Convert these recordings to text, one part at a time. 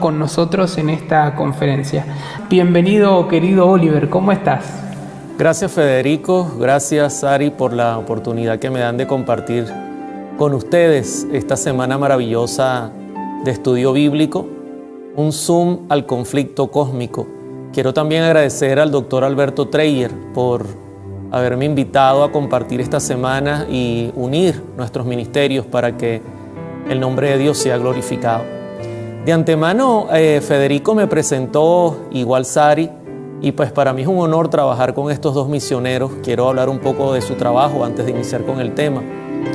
con nosotros en esta conferencia. Bienvenido, querido Oliver, ¿cómo estás? Gracias, Federico, gracias, Sari, por la oportunidad que me dan de compartir con ustedes esta semana maravillosa de estudio bíblico, un zoom al conflicto cósmico. Quiero también agradecer al doctor Alberto Treyer por haberme invitado a compartir esta semana y unir nuestros ministerios para que el nombre de Dios sea glorificado. De antemano, Federico me presentó, igual Sari, y pues para mí es un honor trabajar con estos dos misioneros. Quiero hablar un poco de su trabajo antes de iniciar con el tema.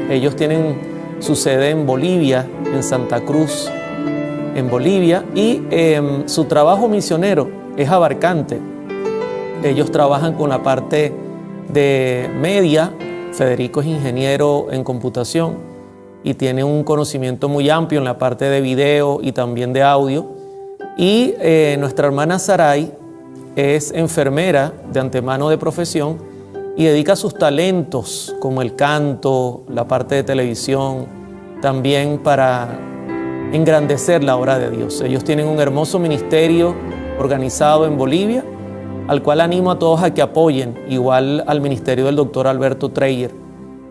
Ellos tienen su sede en Bolivia, en Santa Cruz, en Bolivia, y su trabajo misionero es abarcante. Ellos trabajan con la parte de media. Federico es ingeniero en computación y tiene un conocimiento muy amplio en la parte de video y también de audio. Y nuestra hermana Saray es enfermera de antemano de profesión y dedica sus talentos como el canto, la parte de televisión, también para engrandecer la obra de Dios. Ellos tienen un hermoso ministerio organizado en Bolivia, al cual animo a todos a que apoyen, igual al ministerio del doctor Alberto Treyer,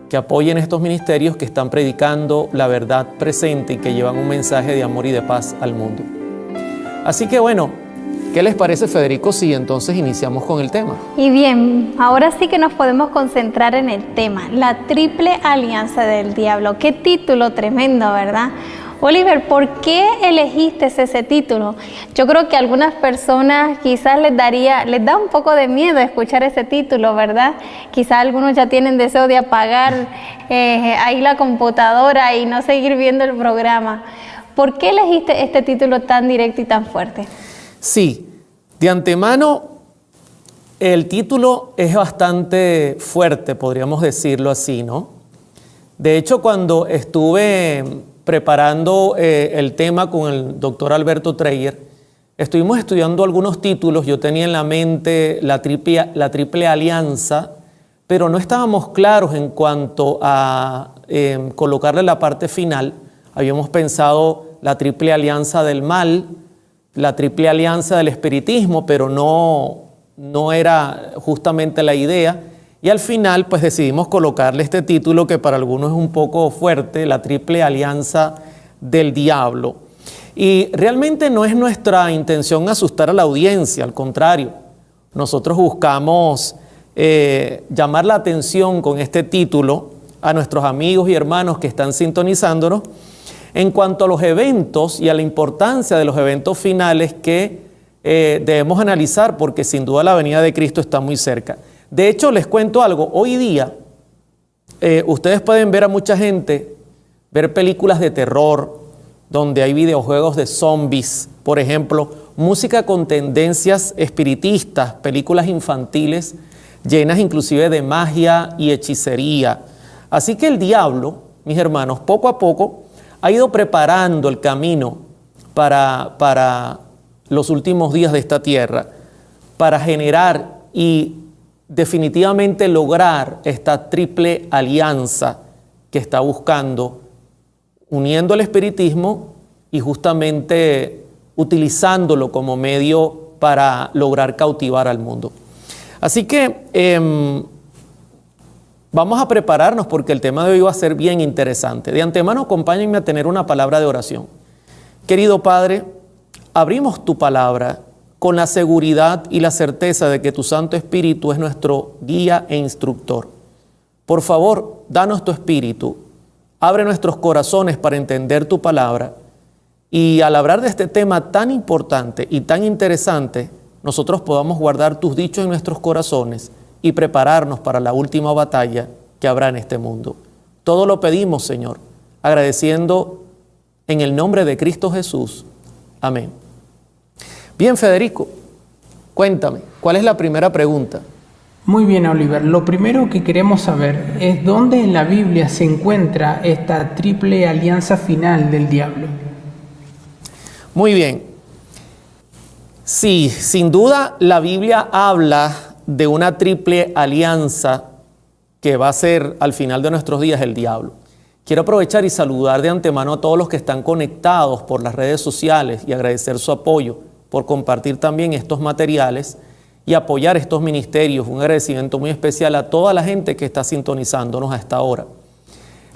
que apoyen estos ministerios que están predicando la verdad presente y que llevan un mensaje de amor y de paz al mundo. Así que bueno, ¿qué les parece, Federico, si entonces iniciamos con el tema? Y bien, ahora sí que nos podemos concentrar en el tema, la triple alianza del diablo. Qué título tremendo, ¿verdad? Oliver, ¿por qué elegiste ese título? Yo creo que a algunas personas quizás les da un poco de miedo escuchar ese título, ¿verdad? Quizás algunos ya tienen deseo de apagar ahí la computadora y no seguir viendo el programa. ¿Por qué elegiste este título tan directo y tan fuerte? Sí, de antemano el título es bastante fuerte, podríamos decirlo así, ¿no? De hecho, cuando estuve preparando el tema con el doctor Alberto Treyer, estuvimos estudiando algunos títulos. Yo tenía en la mente la triple alianza, pero no estábamos claros en cuanto a colocarle la parte final. Habíamos pensado la triple alianza del mal, la triple alianza del espiritismo, pero no era justamente la idea. Y al final pues decidimos colocarle este título que para algunos es un poco fuerte, la triple alianza del diablo. Y realmente no es nuestra intención asustar a la audiencia, al contrario. Nosotros buscamos llamar la atención con este título a nuestros amigos y hermanos que están sintonizándonos en cuanto a los eventos y a la importancia de los eventos finales que debemos analizar, porque sin duda la venida de Cristo está muy cerca. De hecho, les cuento algo. Hoy día, ustedes pueden ver a mucha gente, ver películas de terror, donde hay videojuegos de zombies, por ejemplo, música con tendencias espiritistas, películas infantiles, llenas inclusive de magia y hechicería. Así que el diablo, mis hermanos, poco a poco ha ido preparando el camino para los últimos días de esta tierra, para generar y definitivamente lograr esta triple alianza que está buscando, uniendo el espiritismo y justamente utilizándolo como medio para lograr cautivar al mundo. Así que vamos a prepararnos porque el tema de hoy va a ser bien interesante. De antemano, acompáñenme a tener una palabra de oración. Querido Padre, abrimos tu palabra con la seguridad y la certeza de que tu Santo Espíritu es nuestro guía e instructor. Por favor, danos tu Espíritu, abre nuestros corazones para entender tu palabra y al hablar de este tema tan importante y tan interesante, nosotros podamos guardar tus dichos en nuestros corazones y prepararnos para la última batalla que habrá en este mundo. Todo lo pedimos, Señor, agradeciendo en el nombre de Cristo Jesús. Amén. Bien, Federico, cuéntame, ¿cuál es la primera pregunta? Muy bien, Oliver. Lo primero que queremos saber es dónde en la Biblia se encuentra esta triple alianza final del diablo. Muy bien. Sí, sin duda la Biblia habla de una triple alianza que va a ser al final de nuestros días el diablo. Quiero aprovechar y saludar de antemano a todos los que están conectados por las redes sociales y agradecer su apoyo por compartir también estos materiales y apoyar estos ministerios. Un agradecimiento muy especial a toda la gente que está sintonizándonos a esta hora.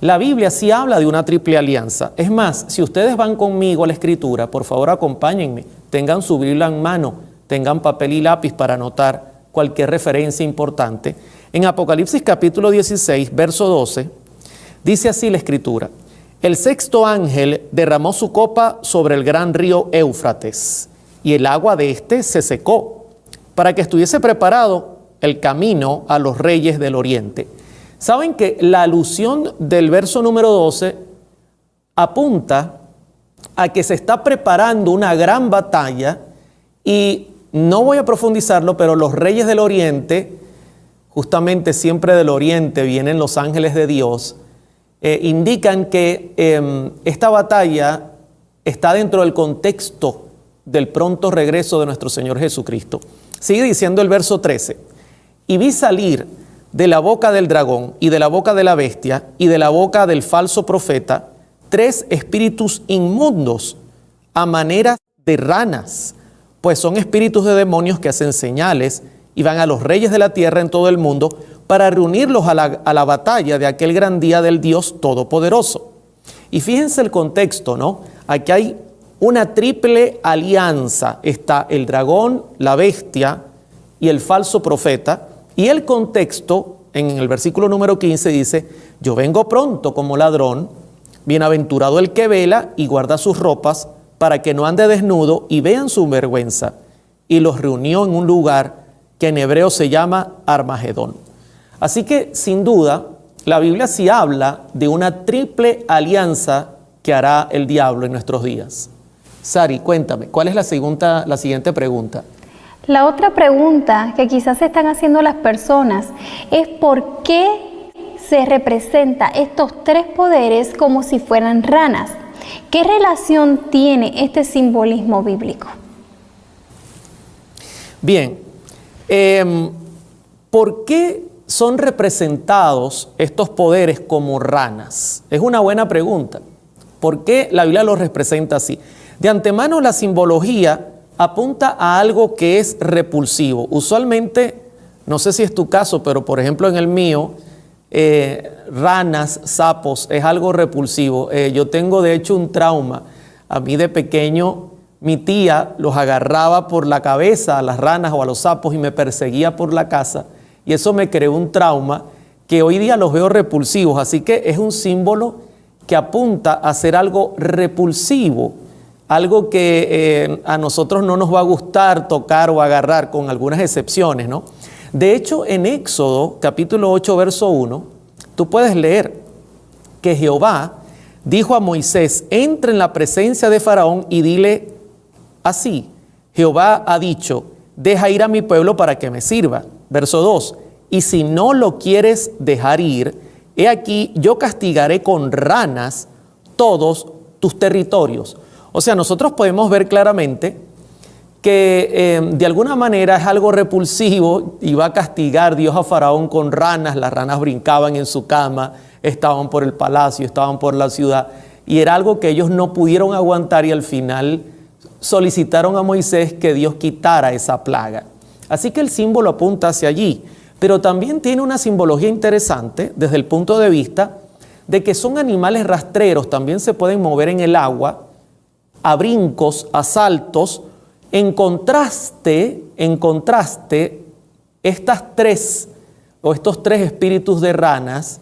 La Biblia sí habla de una triple alianza. Es más, si ustedes van conmigo a la Escritura, por favor acompáñenme, tengan su Biblia en mano, tengan papel y lápiz para anotar cualquier referencia importante. En Apocalipsis capítulo 16, verso 12, dice así la Escritura: el sexto ángel derramó su copa sobre el gran río Éufrates, y el agua de éste se secó, para que estuviese preparado el camino a los reyes del oriente. Saben que la alusión del verso número 12 apunta a que se está preparando una gran batalla, y no voy a profundizarlo, pero los reyes del oriente, justamente siempre del oriente vienen los ángeles de Dios, indican que esta batalla está dentro del contexto del pronto regreso de nuestro Señor Jesucristo. Sigue diciendo el verso 13: y vi salir de la boca del dragón y de la boca de la bestia y de la boca del falso profeta 3 espíritus inmundos a manera de ranas, pues son espíritus de demonios que hacen señales y van a los reyes de la tierra en todo el mundo para reunirlos a la batalla de aquel gran día del Dios Todopoderoso. Y fíjense el contexto, ¿no? Aquí hay una triple alianza. Está el dragón, la bestia y el falso profeta. Y el contexto, en el versículo número 15, dice: yo vengo pronto como ladrón, bienaventurado el que vela y guarda sus ropas, para que no ande desnudo y vean su vergüenza. Y los reunió en un lugar que en hebreo se llama Armagedón. Así que, sin duda, la Biblia sí habla de una triple alianza que hará el diablo en nuestros días. Sari, cuéntame, ¿cuál es la siguiente pregunta? La otra pregunta que quizás se están haciendo las personas es ¿por qué se representa estos 3 poderes como si fueran ranas? ¿Qué relación tiene este simbolismo bíblico? Bien, ¿por qué son representados estos poderes como ranas? Es una buena pregunta. ¿Por qué la Biblia los representa así? De antemano, la simbología apunta a algo que es repulsivo. Usualmente, no sé si es tu caso, pero por ejemplo en el mío, ranas, sapos, es algo repulsivo. Yo tengo de hecho un trauma. A mí de pequeño, mi tía los agarraba por la cabeza a las ranas o a los sapos y me perseguía por la casa. Y eso me creó un trauma que hoy día los veo repulsivos. Así que es un símbolo que apunta a ser algo repulsivo, algo que a nosotros no nos va a gustar tocar o agarrar, con algunas excepciones, ¿no? De hecho, en Éxodo, capítulo 8, verso 1, tú puedes leer que Jehová dijo a Moisés: entra en la presencia de Faraón y dile así: Jehová ha dicho, deja ir a mi pueblo para que me sirva. Verso 2, y si no lo quieres dejar ir, he aquí, yo castigaré con ranas todos tus territorios. O sea, nosotros podemos ver claramente que de alguna manera es algo repulsivo y va a castigar Dios a Faraón con ranas. Las ranas brincaban en su cama, estaban por el palacio, estaban por la ciudad, y era algo que ellos no pudieron aguantar, y al final solicitaron a Moisés que Dios quitara esa plaga. Así que el símbolo apunta hacia allí, pero también tiene una simbología interesante desde el punto de vista de que son animales rastreros, también se pueden mover en el agua, a brincos, a saltos. En contraste, estos 3 espíritus de ranas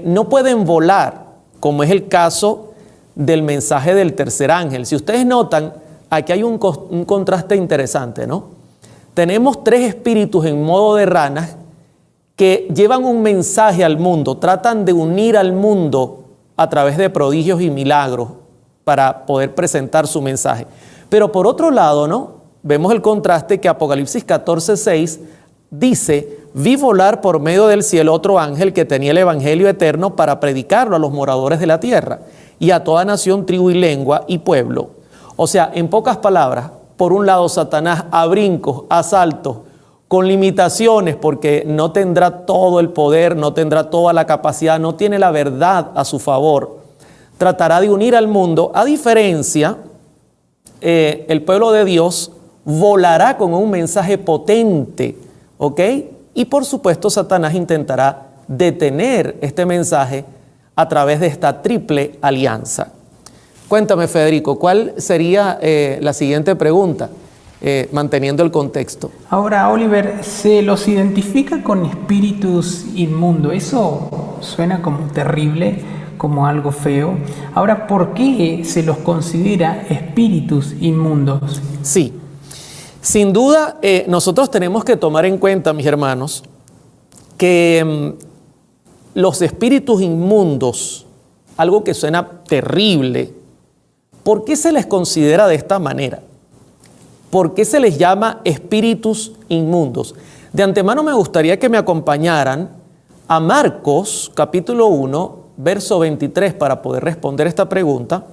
no pueden volar, como es el caso del mensaje del tercer ángel. Si ustedes notan, aquí hay un contraste interesante, ¿no? Tenemos 3 espíritus en modo de ranas que llevan un mensaje al mundo, tratan de unir al mundo a través de prodigios y milagros para poder presentar su mensaje. Pero por otro lado, ¿no? Vemos el contraste que Apocalipsis 14:6 dice: vi volar por medio del cielo otro ángel que tenía el evangelio eterno para predicarlo a los moradores de la tierra y a toda nación, tribu y lengua y pueblo. O sea, en pocas palabras, por un lado Satanás a brincos, a saltos, con limitaciones, porque no tendrá todo el poder, no tendrá toda la capacidad, no tiene la verdad a su favor. Tratará de unir al mundo. A diferencia, el pueblo de Dios volará con un mensaje potente, ¿ok? Y por supuesto, Satanás intentará detener este mensaje a través de esta triple alianza. Cuéntame, Federico, ¿cuál sería la siguiente pregunta? Manteniendo el contexto. Ahora, Oliver, ¿se los identifica con espíritus inmundos? Eso suena como terrible, como algo feo. Ahora, ¿por qué se los considera espíritus inmundos? Sí, sin duda nosotros tenemos que tomar en cuenta, mis hermanos, que los espíritus inmundos, algo que suena terrible, ¿por qué se les considera de esta manera? ¿Por qué se les llama espíritus inmundos? De antemano me gustaría que me acompañaran a Marcos, capítulo 1, verso 23, para poder responder esta pregunta.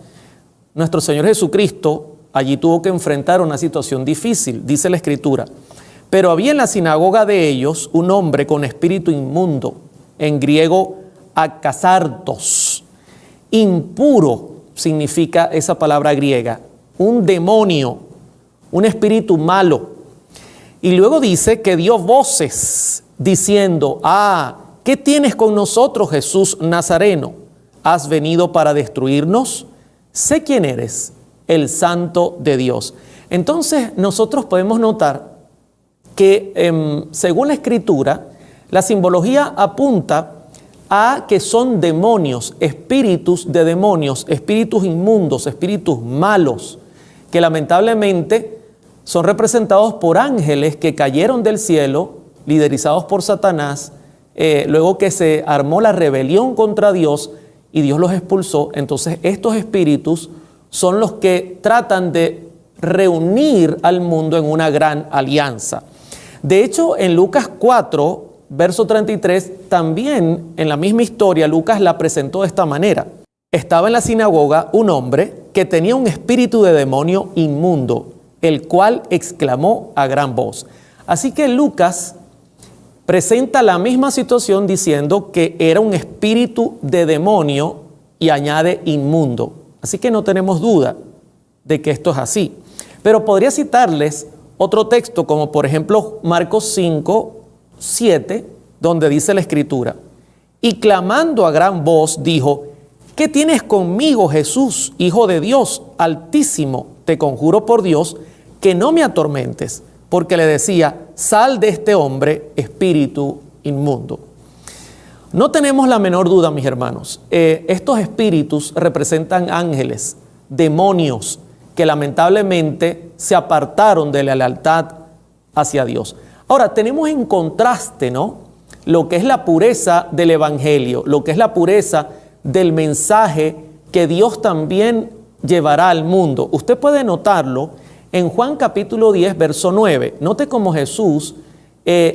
Nuestro Señor Jesucristo allí tuvo que enfrentar una situación difícil, dice la Escritura. Pero había en la sinagoga de ellos un hombre con espíritu inmundo, en griego akasartos. Impuro significa esa palabra griega, un demonio, un espíritu malo. Y luego dice que dio voces diciendo: ¿qué tienes con nosotros, Jesús Nazareno? ¿Has venido para destruirnos? Sé quién eres, el Santo de Dios. Entonces nosotros podemos notar que según la Escritura, la simbología apunta a que son demonios, espíritus de demonios, espíritus inmundos, espíritus malos, que lamentablemente son representados por ángeles que cayeron del cielo, liderizados por Satanás, luego que se armó la rebelión contra Dios y Dios los expulsó. Entonces estos espíritus son los que tratan de reunir al mundo en una gran alianza. De hecho, en Lucas 4, verso 33, también en la misma historia, Lucas la presentó de esta manera. Estaba en la sinagoga un hombre que tenía un espíritu de demonio inmundo, el cual exclamó a gran voz. Así que Lucas presenta la misma situación diciendo que era un espíritu de demonio y añade inmundo. Así que no tenemos duda de que esto es así. Pero podría citarles otro texto, como por ejemplo Marcos 5, 7, donde dice la Escritura: y clamando a gran voz dijo: ¿qué tienes conmigo, Jesús, Hijo de Dios Altísimo? Te conjuro por Dios que no me atormentes, porque le decía: sal de este hombre, espíritu inmundo. No tenemos la menor duda, mis hermanos, estos espíritus representan ángeles, demonios, que lamentablemente se apartaron de la lealtad hacia Dios. Ahora, tenemos en contraste, ¿no?, lo que es la pureza del Evangelio, lo que es la pureza del mensaje que Dios también llevará al mundo. Usted puede notarlo en Juan capítulo 10, verso 9. Note cómo Jesús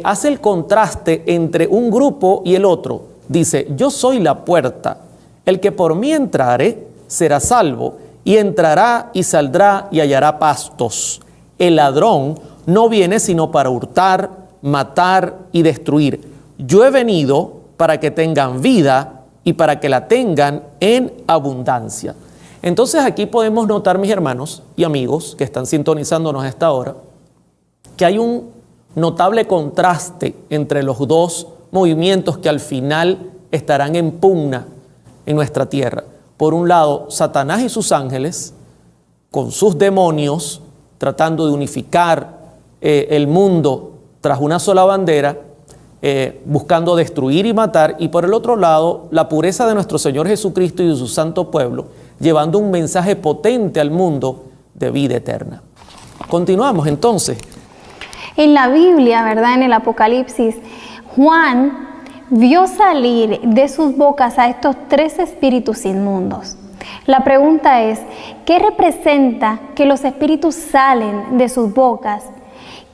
hace el contraste entre un grupo y el otro. Dice: yo soy la puerta, el que por mí entrare será salvo, y entrará y saldrá y hallará pastos. El ladrón no viene sino para hurtar, matar y destruir. Yo he venido para que tengan vida y para que la tengan en abundancia. Entonces aquí podemos notar, mis hermanos y amigos que están sintonizándonos a esta hora, que hay un notable contraste entre los dos movimientos que al final estarán en pugna en nuestra tierra. Por un lado, Satanás y sus ángeles, con sus demonios, tratando de unificar el mundo tras una sola bandera, buscando destruir y matar. Y por el otro lado, la pureza de nuestro Señor Jesucristo y de su santo pueblo, llevando un mensaje potente al mundo de vida eterna. Continuamos entonces. En la Biblia, ¿verdad?, en el Apocalipsis, Juan vio salir de sus bocas a estos 3 espíritus inmundos. La pregunta es: ¿qué representa que los espíritus salen de sus bocas,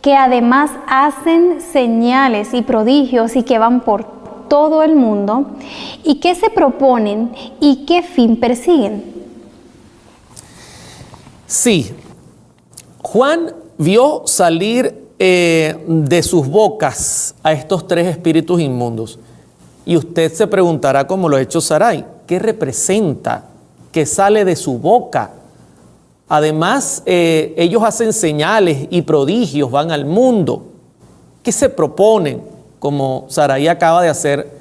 que además hacen señales y prodigios y que van por todo el mundo? ¿Y qué se proponen y qué fin persiguen? Sí, Juan vio salir de sus bocas a estos tres espíritus inmundos. Y usted se preguntará, como lo ha hecho Sarai, ¿qué representa? ¿Qué sale de su boca? Además, ellos hacen señales y prodigios, van al mundo. ¿Qué se proponen? Como Sarai acaba de hacer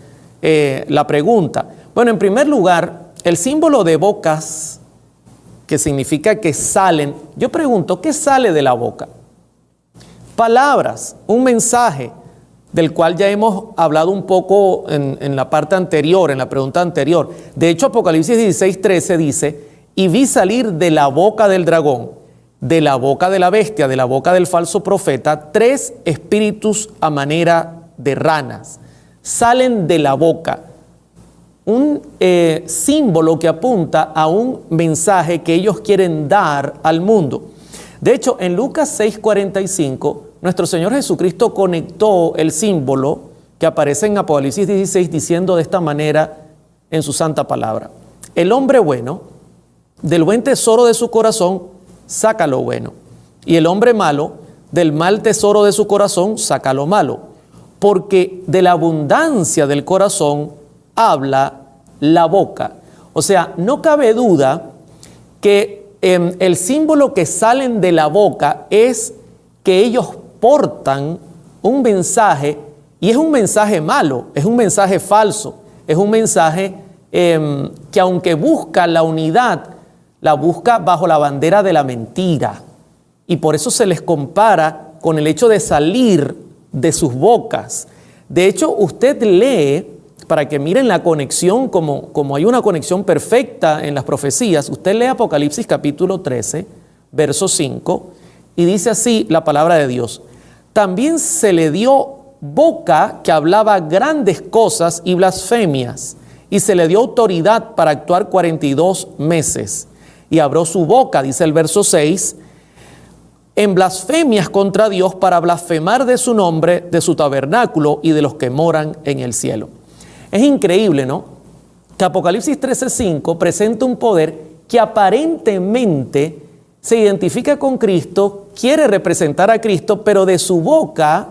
la pregunta. Bueno, en primer lugar, el símbolo de bocas, que significa que salen. Yo pregunto, ¿qué sale de la boca? Palabras, un mensaje, del cual ya hemos hablado un poco en la parte anterior, en la pregunta anterior. De hecho, Apocalipsis 16:13 dice: y vi salir de la boca del dragón, de la boca de la bestia, de la boca del falso profeta, 3 espíritus a manera de ranas. Salen de la boca. Un símbolo que apunta a un mensaje que ellos quieren dar al mundo. De hecho, en Lucas 6:45, nuestro Señor Jesucristo conectó el símbolo que aparece en Apocalipsis 16 diciendo de esta manera en su santa palabra: el hombre bueno, del buen tesoro de su corazón, saca lo bueno. Y el hombre malo, del mal tesoro de su corazón, saca lo malo. Porque de la abundancia del corazón habla la boca. O sea, no cabe duda que el símbolo que salen de la boca es que ellos portan un mensaje, y es un mensaje malo, es un mensaje falso, es un mensaje que aunque busca la unidad, la busca bajo la bandera de la mentira. Y por eso se les compara con el hecho de salir de sus bocas. De hecho, usted lee, para que miren la conexión, como hay una conexión perfecta en las profecías, usted lee Apocalipsis capítulo 13, verso 5, y dice así la palabra de Dios: también se le dio boca que hablaba grandes cosas y blasfemias, y se le dio autoridad para actuar 42 meses. Y abrió su boca, dice el verso 6, en blasfemias contra Dios, para blasfemar de su nombre, de su tabernáculo y de los que moran en el cielo. Es increíble, ¿no? Que Apocalipsis 13:5 presenta un poder que aparentemente se identifica con Cristo, quiere representar a Cristo, pero de su boca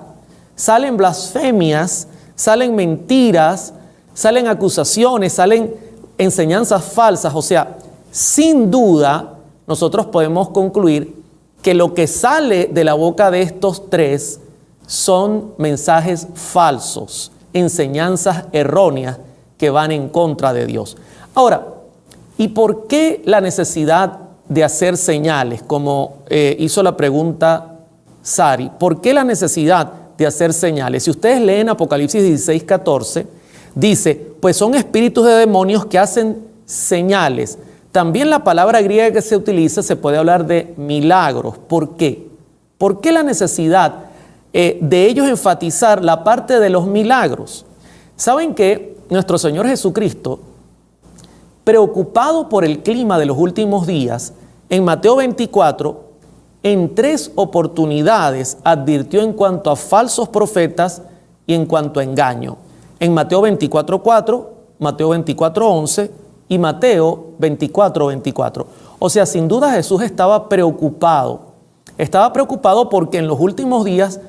salen blasfemias, salen mentiras, salen acusaciones, salen enseñanzas falsas. O sea, sin duda, nosotros podemos concluir que lo que sale de la boca de estos tres son mensajes falsos, enseñanzas erróneas que van en contra de Dios. Ahora, ¿y por qué la necesidad de hacer señales? Como hizo la pregunta Sari, ¿por qué la necesidad de hacer señales? Si ustedes leen Apocalipsis 16:14, dice, pues son espíritus de demonios que hacen señales. También la palabra griega que se utiliza se puede hablar de milagros. ¿Por qué? ¿Por qué la necesidad de ellos enfatizar la parte de los milagros? ¿Saben que nuestro Señor Jesucristo, preocupado por el clima de los últimos días, en Mateo 24, en 3 oportunidades advirtió en cuanto a falsos profetas y en cuanto a engaño? En Mateo 24:4, Mateo 24:11 y Mateo 24:24. O sea, sin duda Jesús estaba preocupado. Estaba preocupado porque en los últimos días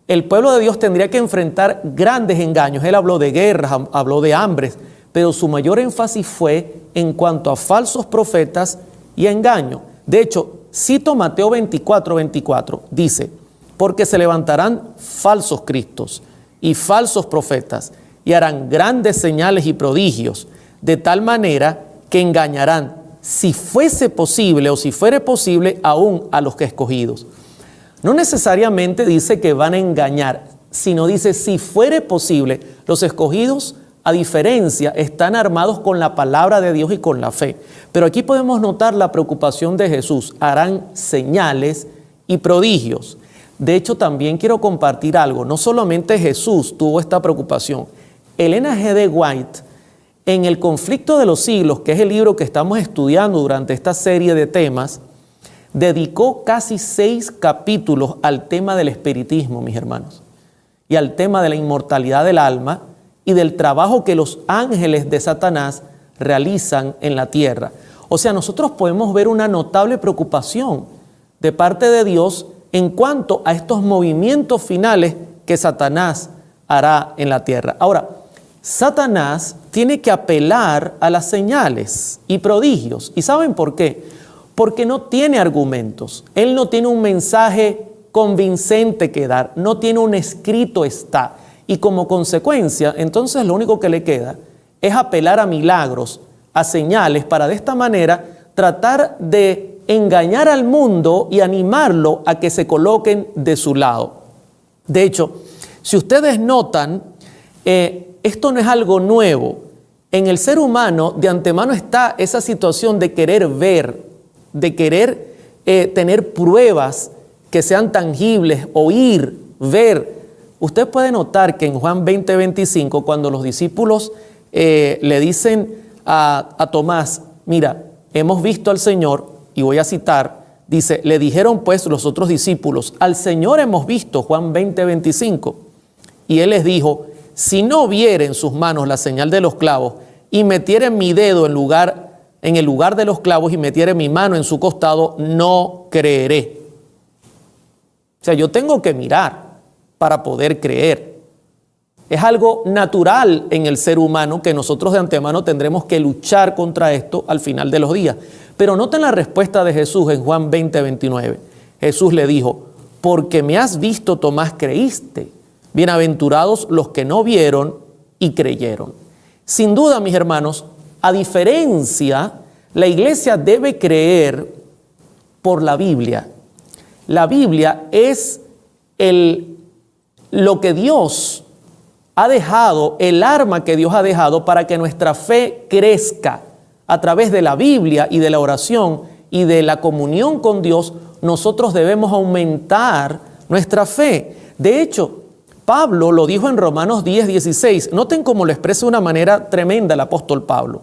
el pueblo de Dios tendría que enfrentar grandes engaños. Él habló de guerras, habló de hambres, pero su mayor énfasis fue en cuanto a falsos profetas y a engaño. De hecho, cito Mateo 24:24, dice, porque se levantarán falsos cristos y falsos profetas y harán grandes señales y prodigios, de tal manera que engañarán, si fuese posible o si fuere posible, aún a los que escogidos. No necesariamente dice que van a engañar, sino dice si fuere posible. Los escogidos, a diferencia, están armados con la palabra de Dios y con la fe. Pero aquí podemos notar la preocupación de Jesús. Harán señales y prodigios. De hecho, también quiero compartir algo. No solamente Jesús tuvo esta preocupación. Elena G. de White, en El conflicto de los siglos, que es el libro que estamos estudiando durante esta serie de temas, dedicó casi 6 capítulos al tema del espiritismo, mis hermanos, y al tema de la inmortalidad del alma y del trabajo que los ángeles de Satanás realizan en la tierra. O sea, nosotros podemos ver una notable preocupación de parte de Dios en cuanto a estos movimientos finales que Satanás hará en la tierra. Ahora, Satanás tiene que apelar a las señales y prodigios. ¿Y saben por qué? Porque no tiene argumentos. Él no tiene un mensaje convincente que dar, no tiene un escrito está. Y como consecuencia, entonces lo único que le queda es apelar a milagros, a señales, para de esta manera tratar de engañar al mundo y animarlo a que se coloquen de su lado. De hecho, si ustedes notan, esto no es algo nuevo. En el ser humano de antemano está esa situación de querer ver, de querer tener pruebas que sean tangibles, oír, ver. Usted puede notar que en Juan 20:25, cuando los discípulos le dicen a Tomás, mira, hemos visto al Señor, y voy a citar, dice, le dijeron pues los otros discípulos, al Señor hemos visto, Juan 20:25, y él les dijo, si no viere en sus manos la señal de los clavos, y metiere mi dedo en el lugar de los clavos, y metiere mi mano en su costado, no creeré. O sea, yo tengo que mirar para poder creer. Es algo natural en el ser humano que nosotros de antemano tendremos que luchar contra esto al final de los días. Pero noten la respuesta de Jesús en Juan 20:29. Jesús le dijo, porque me has visto, Tomás, creíste. Bienaventurados los que no vieron y creyeron. Sin duda, mis hermanos, a diferencia, la iglesia debe creer por la Biblia. La Biblia es lo que Dios ha dejado, el arma que Dios ha dejado para que nuestra fe crezca. A través de la Biblia y de la oración y de la comunión con Dios, nosotros debemos aumentar nuestra fe. De hecho, Pablo lo dijo en Romanos 10:16. Noten cómo lo expresa de una manera tremenda el apóstol Pablo.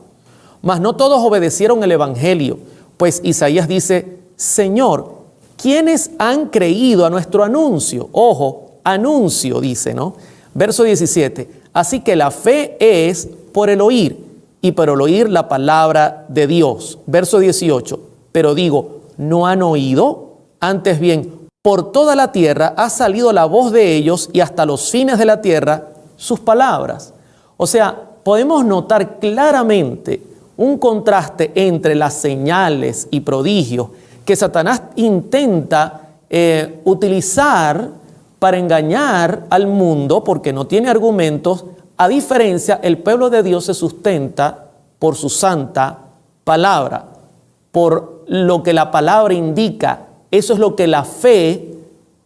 Mas no todos obedecieron el evangelio, pues Isaías dice, Señor, ¿quiénes han creído a nuestro anuncio? Ojo, anuncio dice, ¿no? Verso 17, así que la fe es por el oír, y por el oír la palabra de Dios. Verso 18, pero digo, ¿no han oído? Antes bien, por toda la tierra ha salido la voz de ellos, y hasta los fines de la tierra sus palabras. O sea, podemos notar claramente un contraste entre las señales y prodigios que Satanás intenta utilizar para engañar al mundo porque no tiene argumentos. A diferencia, el pueblo de Dios se sustenta por su santa palabra, por lo que la palabra indica. Eso es lo que la fe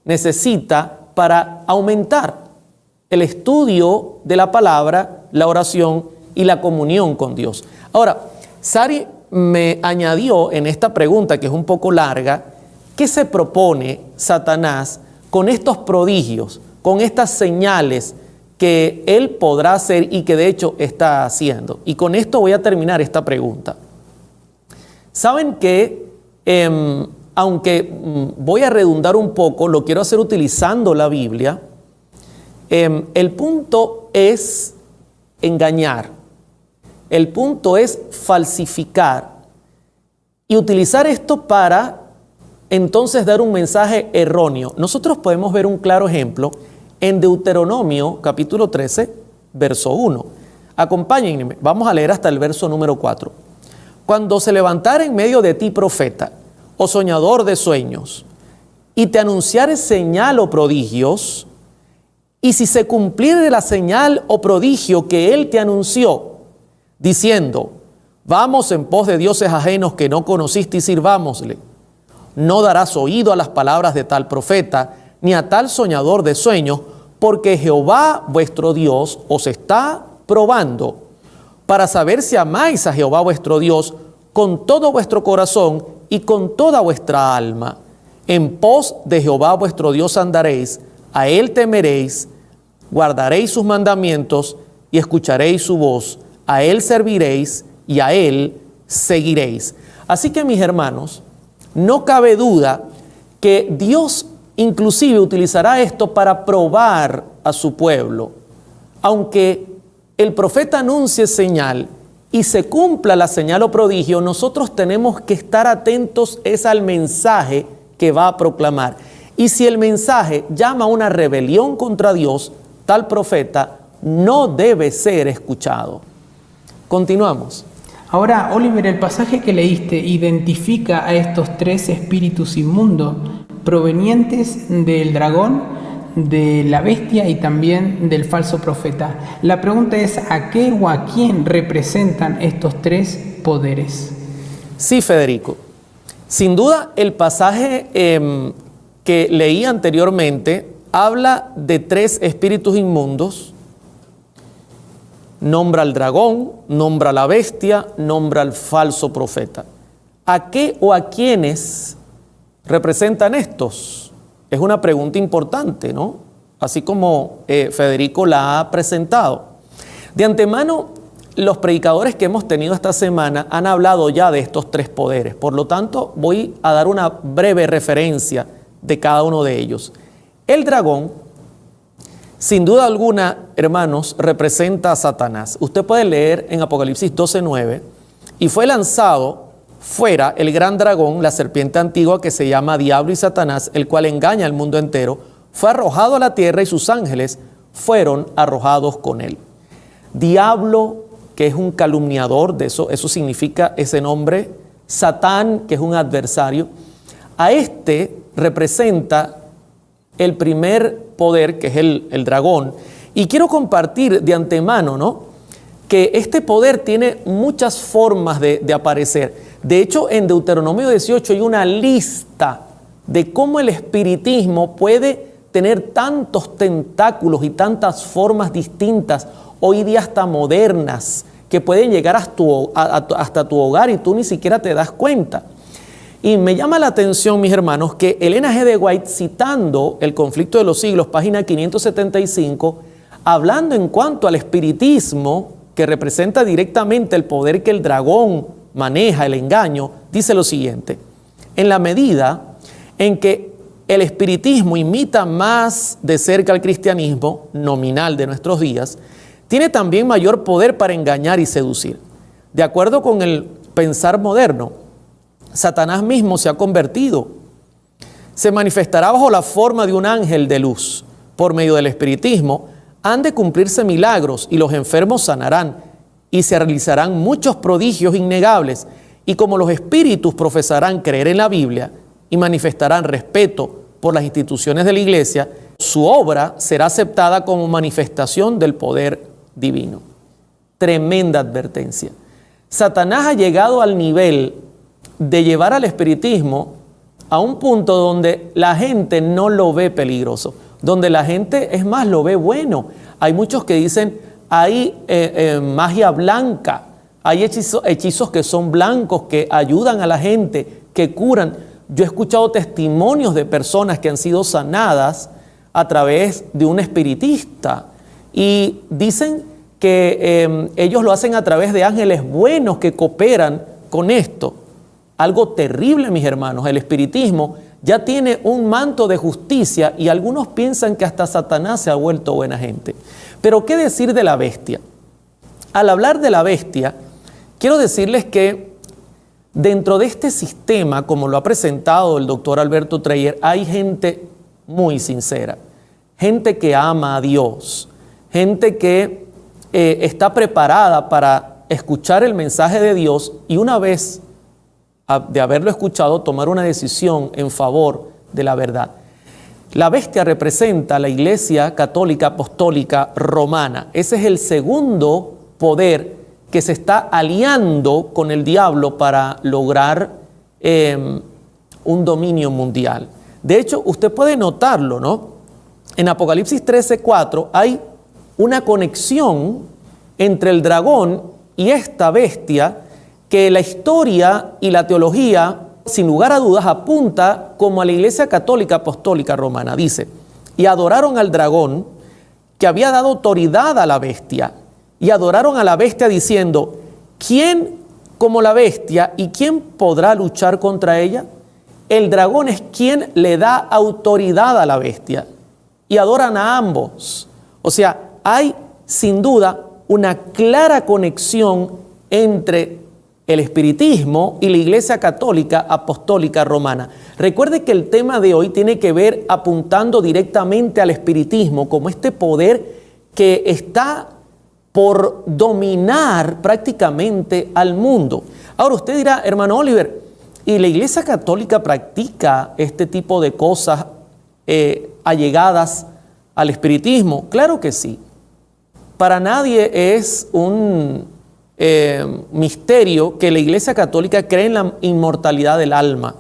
necesita para aumentar el estudio de la palabra, la oración y la comunión con Dios. Ahora, Sari me añadió en esta pregunta, que es un poco larga, ¿qué se propone Satanás con estos prodigios, con estas señales que él podrá hacer y que de hecho está haciendo? Y con esto voy a terminar esta pregunta. Saben que, aunque voy a redundar un poco, lo quiero hacer utilizando la Biblia, el punto es engañar. El punto es falsificar y utilizar esto para entonces dar un mensaje erróneo. Nosotros podemos ver un claro ejemplo en Deuteronomio capítulo 13, verso 1. Acompáñenme, vamos a leer hasta el verso número 4. Cuando se levantare en medio de ti profeta o soñador de sueños y te anunciare señal o prodigios, y si se cumpliere la señal o prodigio que él te anunció, diciendo, vamos en pos de dioses ajenos que no conociste y sirvámosle, no darás oído a las palabras de tal profeta, ni a tal soñador de sueños, porque Jehová vuestro Dios os está probando, para saber si amáis a Jehová vuestro Dios con todo vuestro corazón y con toda vuestra alma. En pos de Jehová vuestro Dios andaréis, a él temeréis, guardaréis sus mandamientos y escucharéis su voz. A él serviréis y a él seguiréis. Así que, mis hermanos, no cabe duda que Dios inclusive utilizará esto para probar a su pueblo. Aunque el profeta anuncie señal y se cumpla la señal o prodigio, nosotros tenemos que estar atentos al mensaje que va a proclamar. Y si el mensaje llama a una rebelión contra Dios, tal profeta no debe ser escuchado. Continuamos. Ahora, Oliver, el pasaje que leíste identifica a estos tres espíritus inmundos provenientes del dragón, de la bestia y también del falso profeta. La pregunta es, ¿a qué o a quién representan estos tres poderes? Sí, Federico. Sin duda, el pasaje que leí anteriormente habla de tres espíritus inmundos. Nombra al dragón, nombra a la bestia, nombra al falso profeta. ¿A qué o a quiénes representan estos? Es una pregunta importante, ¿no? Así como Federico la ha presentado. De antemano, los predicadores que hemos tenido esta semana han hablado ya de estos tres poderes. Por lo tanto, voy a dar una breve referencia de cada uno de ellos. El dragón, sin duda alguna, hermanos, representa a Satanás. Usted puede leer en Apocalipsis 12:9, y fue lanzado fuera el gran dragón, la serpiente antigua que se llama Diablo y Satanás, el cual engaña al mundo entero, fue arrojado a la tierra y sus ángeles fueron arrojados con él. Diablo, que es un calumniador, eso significa ese nombre. Satán, que es un adversario. A este representa el primer poder, que es el dragón. Y quiero compartir de antemano, ¿no?, que este poder tiene muchas formas de aparecer. De hecho, en Deuteronomio 18 hay una lista de cómo el espiritismo puede tener tantos tentáculos y tantas formas distintas, hoy día hasta modernas, que pueden llegar hasta tu hogar y tú ni siquiera te das cuenta. Y me llama la atención, mis hermanos, que Elena G. de White, citando El conflicto de los siglos, página 575, hablando en cuanto al espiritismo, que representa directamente el poder que el dragón maneja, el engaño, dice lo siguiente: en la medida en que el espiritismo imita más de cerca al cristianismo nominal de nuestros días, tiene también mayor poder para engañar y seducir. De acuerdo con el pensar moderno, Satanás mismo se ha convertido. Se manifestará bajo la forma de un ángel de luz. Por medio del espiritismo han de cumplirse milagros y los enfermos sanarán y se realizarán muchos prodigios innegables. Y como los espíritus profesarán creer en la Biblia y manifestarán respeto por las instituciones de la iglesia, su obra será aceptada como manifestación del poder divino. Tremenda advertencia. Satanás ha llegado al nivel de llevar al espiritismo a un punto donde la gente no lo ve peligroso, donde la gente, es más, lo ve bueno. Hay muchos que dicen, hay magia blanca, hay hechizos que son blancos, que ayudan a la gente, que curan. Yo he escuchado testimonios de personas que han sido sanadas a través de un espiritista y dicen que ellos lo hacen a través de ángeles buenos que cooperan con esto. Algo terrible, mis hermanos. El espiritismo ya tiene un manto de justicia y algunos piensan que hasta Satanás se ha vuelto buena gente. Pero ¿qué decir de la bestia? Al hablar de la bestia, quiero decirles que dentro de este sistema, como lo ha presentado el doctor Alberto Dreyer, hay gente muy sincera, gente que ama a Dios, gente que está preparada para escuchar el mensaje de Dios y una vez de haberlo escuchado, tomar una decisión en favor de la verdad. La bestia representa a la Iglesia Católica Apostólica Romana. Ese es el segundo poder que se está aliando con el diablo para lograr un dominio mundial. De hecho, usted puede notarlo, ¿no? En Apocalipsis 13:4 hay una conexión entre el dragón y esta bestia que la historia y la teología, sin lugar a dudas, apunta como a la Iglesia Católica Apostólica Romana. Dice, y adoraron al dragón que había dado autoridad a la bestia, y adoraron a la bestia diciendo, ¿quién como la bestia y quién podrá luchar contra ella? El dragón es quien le da autoridad a la bestia, y adoran a ambos. O sea, hay sin duda una clara conexión entre el espiritismo y la Iglesia Católica Apostólica Romana. Recuerde que el tema de hoy tiene que ver apuntando directamente al espiritismo como este poder que está por dominar prácticamente al mundo. Ahora usted dirá, hermano Oliver, ¿y la Iglesia Católica practica este tipo de cosas allegadas al espiritismo? Claro que sí. Para nadie es un misterio que la Iglesia Católica cree en la inmortalidad del alma.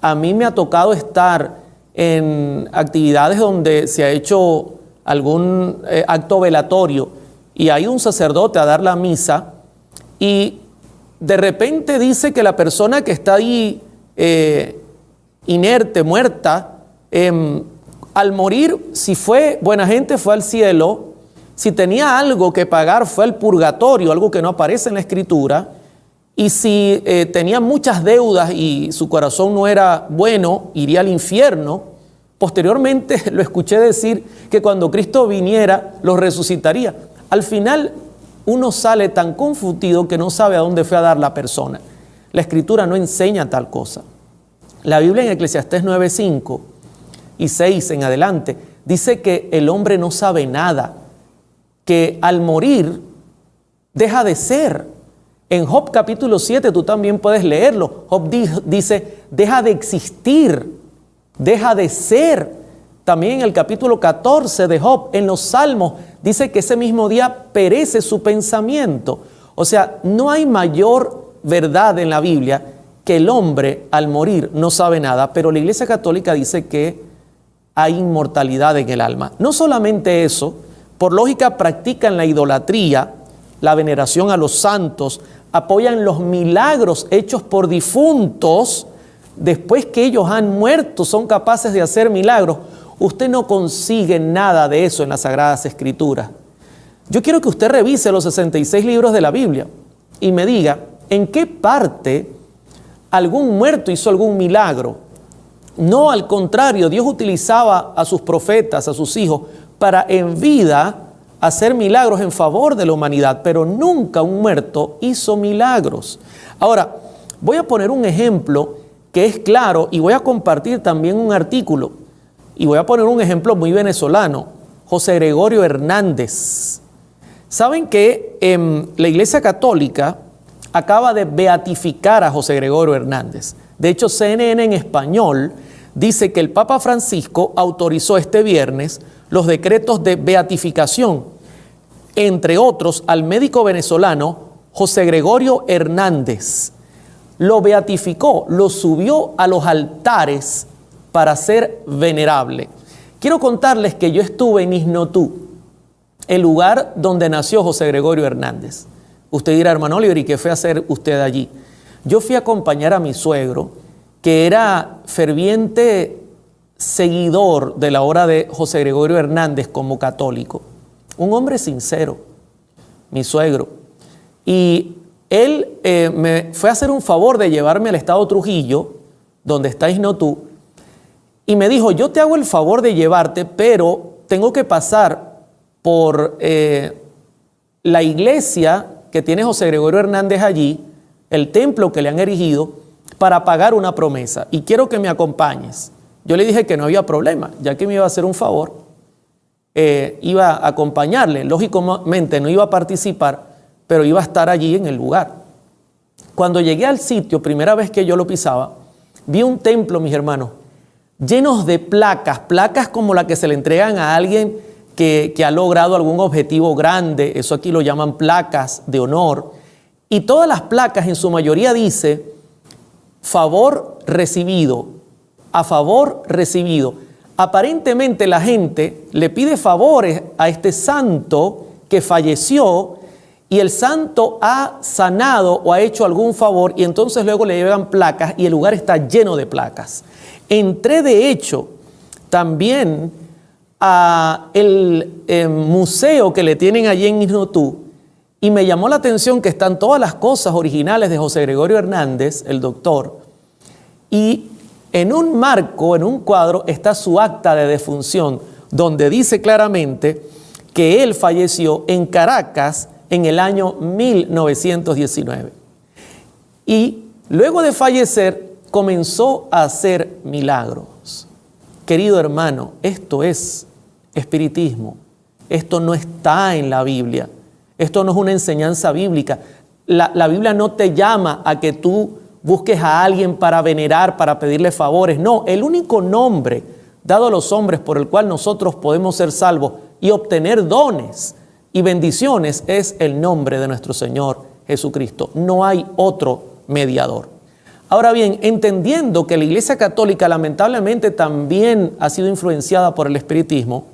A mí me ha tocado estar en actividades donde se ha hecho algún acto velatorio y hay un sacerdote a dar la misa y de repente dice que la persona que está ahí inerte, muerta, al morir, si fue buena gente, fue al cielo. Si tenía algo que pagar, fue al purgatorio, algo que no aparece en la Escritura. Y si tenía muchas deudas y su corazón no era bueno, iría al infierno. Posteriormente lo escuché decir que cuando Cristo viniera, los resucitaría. Al final, uno sale tan confundido que no sabe a dónde fue a dar la persona. La Escritura no enseña tal cosa. La Biblia en Eclesiastés 9:5 y 6 en adelante dice que el hombre no sabe nada, que al morir deja de ser. En Job capítulo 7 tú también puedes leerlo. Job dice, deja de existir, deja de ser. También en el capítulo 14 de Job, en los Salmos, dice que ese mismo día perece su pensamiento. O sea, no hay mayor verdad en la Biblia que el hombre al morir no sabe nada, pero la Iglesia Católica dice que hay inmortalidad en el alma. No solamente eso, por lógica practican la idolatría, la veneración a los santos, apoyan los milagros hechos por difuntos. Después que ellos han muerto, son capaces de hacer milagros. Usted no consigue nada de eso en las Sagradas Escrituras. Yo quiero que usted revise los 66 libros de la Biblia y me diga en qué parte algún muerto hizo algún milagro. No, al contrario, Dios utilizaba a sus profetas, a sus hijos, para en vida hacer milagros en favor de la humanidad, pero nunca un muerto hizo milagros. Ahora, voy a poner un ejemplo que es claro y voy a compartir también un artículo y voy a poner un ejemplo muy venezolano, José Gregorio Hernández. ¿Saben que la Iglesia Católica acaba de beatificar a José Gregorio Hernández? De hecho, CNN en español dice que el Papa Francisco autorizó este viernes los decretos de beatificación, entre otros al médico venezolano José Gregorio Hernández. Lo beatificó, lo subió a los altares para ser venerable. Quiero contarles que yo estuve en Isnotú, el lugar donde nació José Gregorio Hernández. Usted dirá, hermano Oliver, ¿y qué fue a hacer usted allí? Yo fui a acompañar a mi suegro, que era ferviente seguidor de la obra de José Gregorio Hernández como católico. Un hombre sincero, mi suegro. Y él me fue a hacer un favor de llevarme al estado Trujillo, donde está Isnotú, y me dijo, yo te hago el favor de llevarte, pero tengo que pasar por la iglesia que tiene José Gregorio Hernández allí, el templo que le han erigido, para pagar una promesa, y quiero que me acompañes. Yo le dije que no había problema, ya que me iba a hacer un favor, iba a acompañarle. Lógicamente no iba a participar, pero iba a estar allí en el lugar. Cuando llegué al sitio, primera vez que yo lo pisaba, vi un templo, mis hermanos, llenos de placas como la que se le entregan a alguien que ha logrado algún objetivo grande. Eso aquí lo llaman placas de honor. Y todas las placas en su mayoría dice favor recibido, a favor recibido. Aparentemente la gente le pide favores a este santo que falleció y el santo ha sanado o ha hecho algún favor y entonces luego le llevan placas y el lugar está lleno de placas. Entré de hecho también a el museo que le tienen allí en Isnotú y me llamó la atención que están todas las cosas originales de José Gregorio Hernández, el doctor, y en un marco, en un cuadro, está su acta de defunción, donde dice claramente que él falleció en Caracas en el año 1919. y luego de fallecer comenzó a hacer milagros. Querido hermano, esto es espiritismo. Esto no está en la Biblia. Esto no es una enseñanza bíblica. La Biblia no te llama a que tú busques a alguien para venerar, para pedirle favores. No, el único nombre dado a los hombres por el cual nosotros podemos ser salvos y obtener dones y bendiciones es el nombre de nuestro Señor Jesucristo. No hay otro mediador. Ahora bien, entendiendo que la Iglesia Católica lamentablemente también ha sido influenciada por el espiritismo,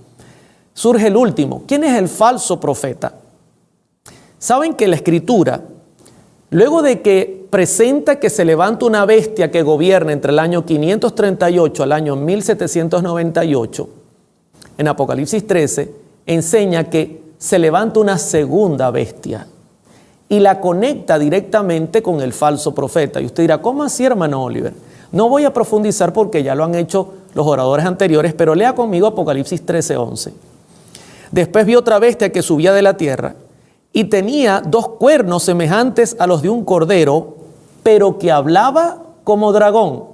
surge el último. ¿Quién es el falso profeta? Saben que la Escritura, luego de que presenta que se levanta una bestia que gobierna entre el año 538 al año 1798, en Apocalipsis 13, enseña que se levanta una segunda bestia y la conecta directamente con el falso profeta. Y usted dirá, ¿cómo así, hermano Oliver? No voy a profundizar porque ya lo han hecho los oradores anteriores, pero lea conmigo Apocalipsis 13:11. Después vi otra bestia que subía de la tierra y tenía 2 cuernos semejantes a los de un cordero, pero que hablaba como dragón.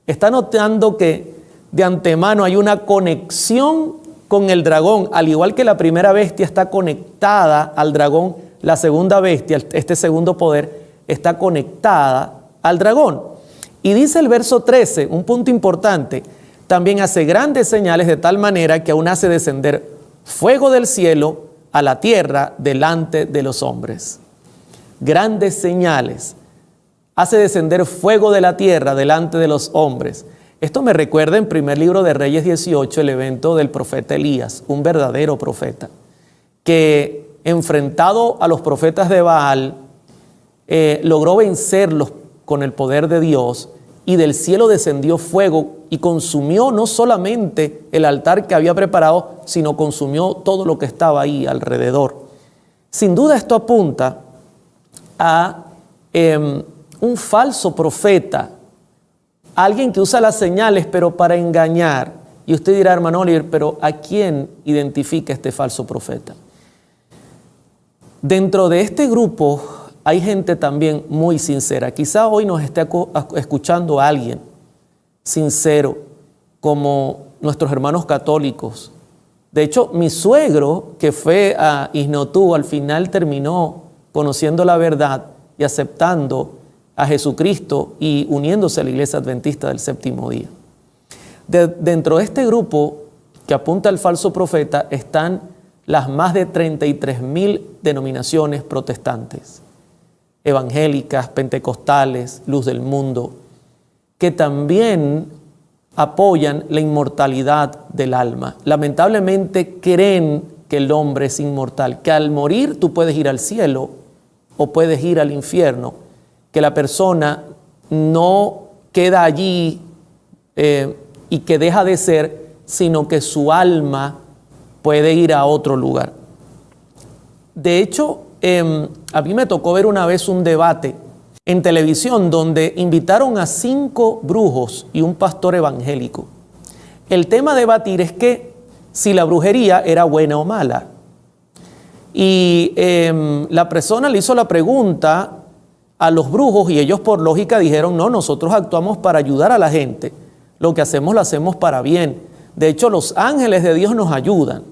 Está notando que de antemano hay una conexión con el dragón. Al igual que la primera bestia está conectada al dragón, la segunda bestia, este segundo poder, está conectada al dragón. Y dice el verso 13, un punto importante, también hace grandes señales de tal manera que aún hace descender fuego del cielo a la tierra delante de los hombres. Grandes señales. Hace descender fuego de la tierra delante de los hombres. Esto me recuerda en primer libro de Reyes 18, el evento del profeta Elías, un verdadero profeta, que enfrentado a los profetas de Baal, logró vencerlos con el poder de Dios, y del cielo descendió fuego y consumió no solamente el altar que había preparado, sino consumió todo lo que estaba ahí alrededor. Sin duda esto apunta a un falso profeta, alguien que usa las señales pero para engañar. Y usted dirá, hermano Oliver, pero ¿a quién identifica este falso profeta? Dentro de este grupo hay gente también muy sincera. Quizá hoy nos esté escuchando alguien sincero, como nuestros hermanos católicos. De hecho, mi suegro, que fue a Isnotú, al final terminó conociendo la verdad y aceptando a Jesucristo y uniéndose a la Iglesia Adventista del Séptimo Día. Dentro de este grupo que apunta al falso profeta están las más de 33,000 denominaciones protestantes, evangélicas, pentecostales, luz del mundo, que también apoyan la inmortalidad del alma. Lamentablemente creen que el hombre es inmortal, que al morir tú puedes ir al cielo o puedes ir al infierno, que la persona no queda allí y que deja de ser, sino que su alma puede ir a otro lugar. De hecho, a mí me tocó ver una vez un debate en televisión donde invitaron a 5 brujos y un pastor evangélico. El tema a debatir es que si la brujería era buena o mala. Y la persona le hizo la pregunta a los brujos y ellos por lógica dijeron, no, nosotros actuamos para ayudar a la gente. Lo que hacemos lo hacemos para bien. De hecho, los ángeles de Dios nos ayudan.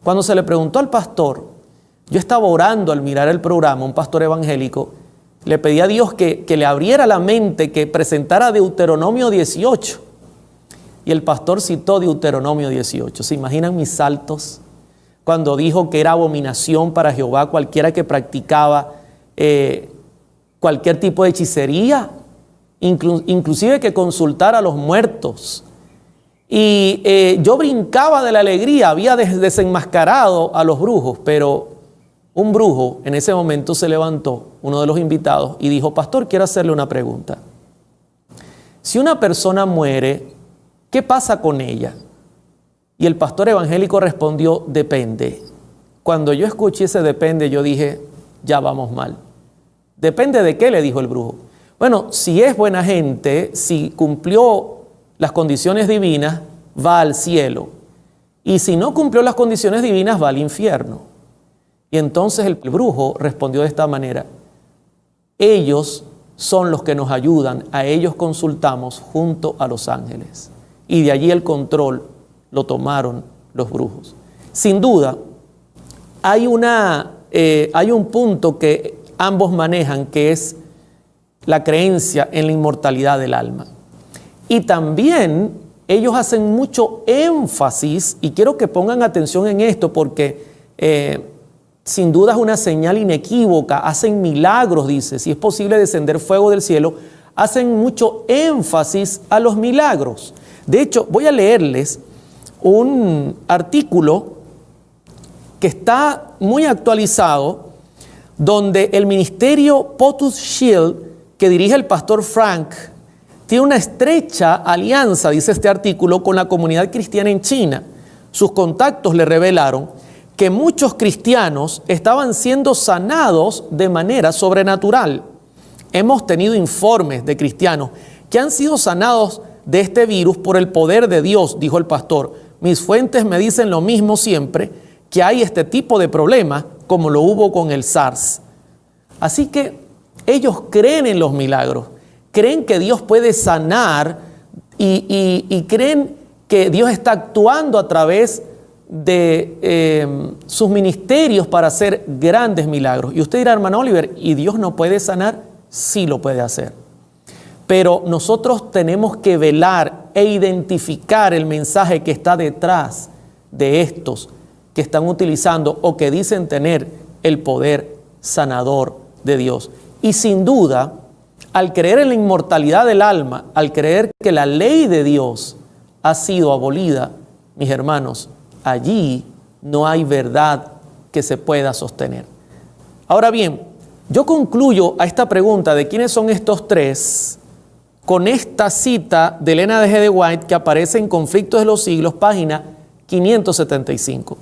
Cuando se le preguntó al pastor, yo estaba orando al mirar el programa, un pastor evangélico, le pedí a Dios que le abriera la mente, que presentara Deuteronomio 18. Y el pastor citó Deuteronomio 18. ¿Se imaginan mis saltos? Cuando dijo que era abominación para Jehová cualquiera que practicaba cualquier tipo de hechicería, inclusive que consultara a los muertos. Y yo brincaba de la alegría, había desenmascarado a los brujos, pero un brujo en ese momento se levantó, uno de los invitados, y dijo, pastor, quiero hacerle una pregunta. Si una persona muere, ¿qué pasa con ella? Y el pastor evangélico respondió, depende. Cuando yo escuché ese depende, yo dije, ya vamos mal. ¿Depende de qué?, le dijo el brujo. Bueno, si es buena gente, si cumplió las condiciones divinas, va al cielo. Y si no cumplió las condiciones divinas, va al infierno. Y entonces el brujo respondió de esta manera, ellos son los que nos ayudan, a ellos consultamos junto a los ángeles. Y de allí el control lo tomaron los brujos. Sin duda, hay un punto que ambos manejan, que es la creencia en la inmortalidad del alma. Y también ellos hacen mucho énfasis, y quiero que pongan atención en esto porque sin duda es una señal inequívoca, hacen milagros, dice, si es posible descender fuego del cielo, hacen mucho énfasis a los milagros. De hecho, voy a leerles un artículo que está muy actualizado, donde el ministerio Potus Shield, que dirige el pastor Frank, tiene una estrecha alianza, dice este artículo, con la comunidad cristiana en China. Sus contactos le revelaron que muchos cristianos estaban siendo sanados de manera sobrenatural. Hemos tenido informes de cristianos que han sido sanados de este virus por el poder de Dios, dijo el pastor. Mis fuentes me dicen lo mismo siempre, que hay este tipo de problemas como lo hubo con el SARS. Así que ellos creen en los milagros, creen que Dios puede sanar y creen que Dios está actuando a través de sus ministerios para hacer grandes milagros. Y usted dirá, hermano Oliver, ¿y Dios no puede sanar? Sí lo puede hacer. Pero nosotros tenemos que velar e identificar el mensaje que está detrás de estos que están utilizando o que dicen tener el poder sanador de Dios. Y sin duda, al creer en la inmortalidad del alma, al creer que la ley de Dios ha sido abolida, mis hermanos, allí no hay verdad que se pueda sostener. Ahora bien, yo concluyo a esta pregunta de quiénes son estos tres con esta cita de Elena de G. de White que aparece en Conflictos de los Siglos, página 575.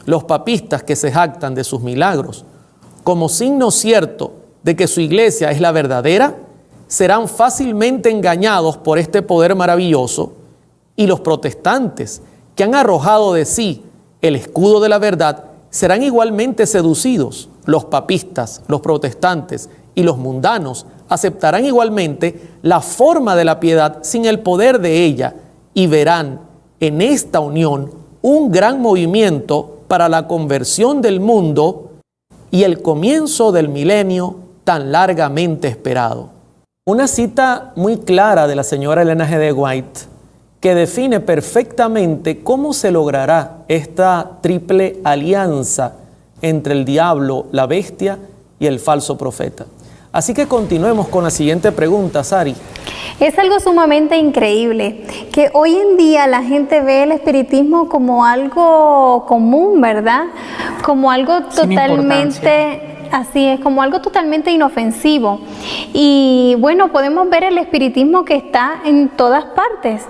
Los papistas que se jactan de sus milagros como signo cierto de que su iglesia es la verdadera, serán fácilmente engañados por este poder maravilloso, y los protestantes que han arrojado de sí el escudo de la verdad serán igualmente seducidos. Los papistas, los protestantes y los mundanos aceptarán igualmente la forma de la piedad sin el poder de ella y verán en esta unión un gran movimiento para la conversión del mundo y el comienzo del milenio tan largamente esperado. Una cita muy clara de la señora Elena G. de White que define perfectamente cómo se logrará esta triple alianza entre el diablo, la bestia y el falso profeta. Así que continuemos con la siguiente pregunta, Sari. Es algo sumamente increíble que hoy en día la gente ve el espiritismo como algo común, ¿verdad? Como algo totalmente... Así es, como algo totalmente inofensivo. Y bueno, podemos ver el espiritismo que está en todas partes.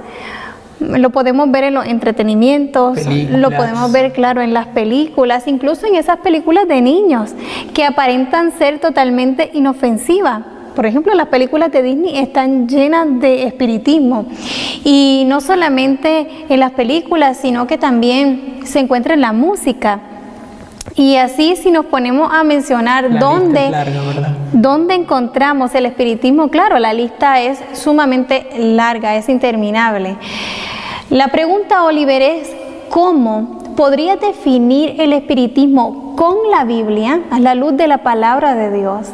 Lo podemos ver en los entretenimientos, lo podemos ver, claro, en las películas, incluso en esas películas de niños que aparentan ser totalmente inofensivas. Por ejemplo, las películas de Disney están llenas de espiritismo. Y no solamente en las películas, sino que también se encuentra en la música. Y así, si nos ponemos a mencionar dónde encontramos el espiritismo, claro, la lista es sumamente larga, es interminable. La pregunta, Oliver, es ¿cómo podría definir el espiritismo con la Biblia a la luz de la palabra de Dios?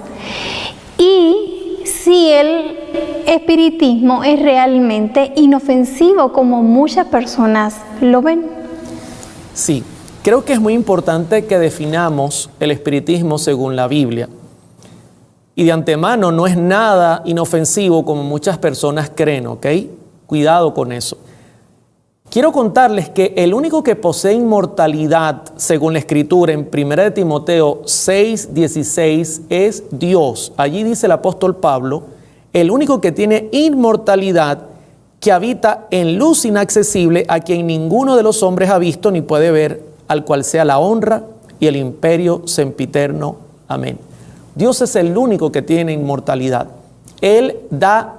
Y si el espiritismo es realmente inofensivo como muchas personas lo ven. Sí. Creo que es muy importante que definamos el espiritismo según la Biblia. Y de antemano no es nada inofensivo como muchas personas creen, ¿ok? Cuidado con eso. Quiero contarles que el único que posee inmortalidad, según la Escritura, en 1 Timoteo 6:16, es Dios. Allí dice el apóstol Pablo, el único que tiene inmortalidad, que habita en luz inaccesible, a quien ninguno de los hombres ha visto ni puede ver, al cual sea la honra y el imperio sempiterno. Amén. Dios es el único que tiene inmortalidad. Él da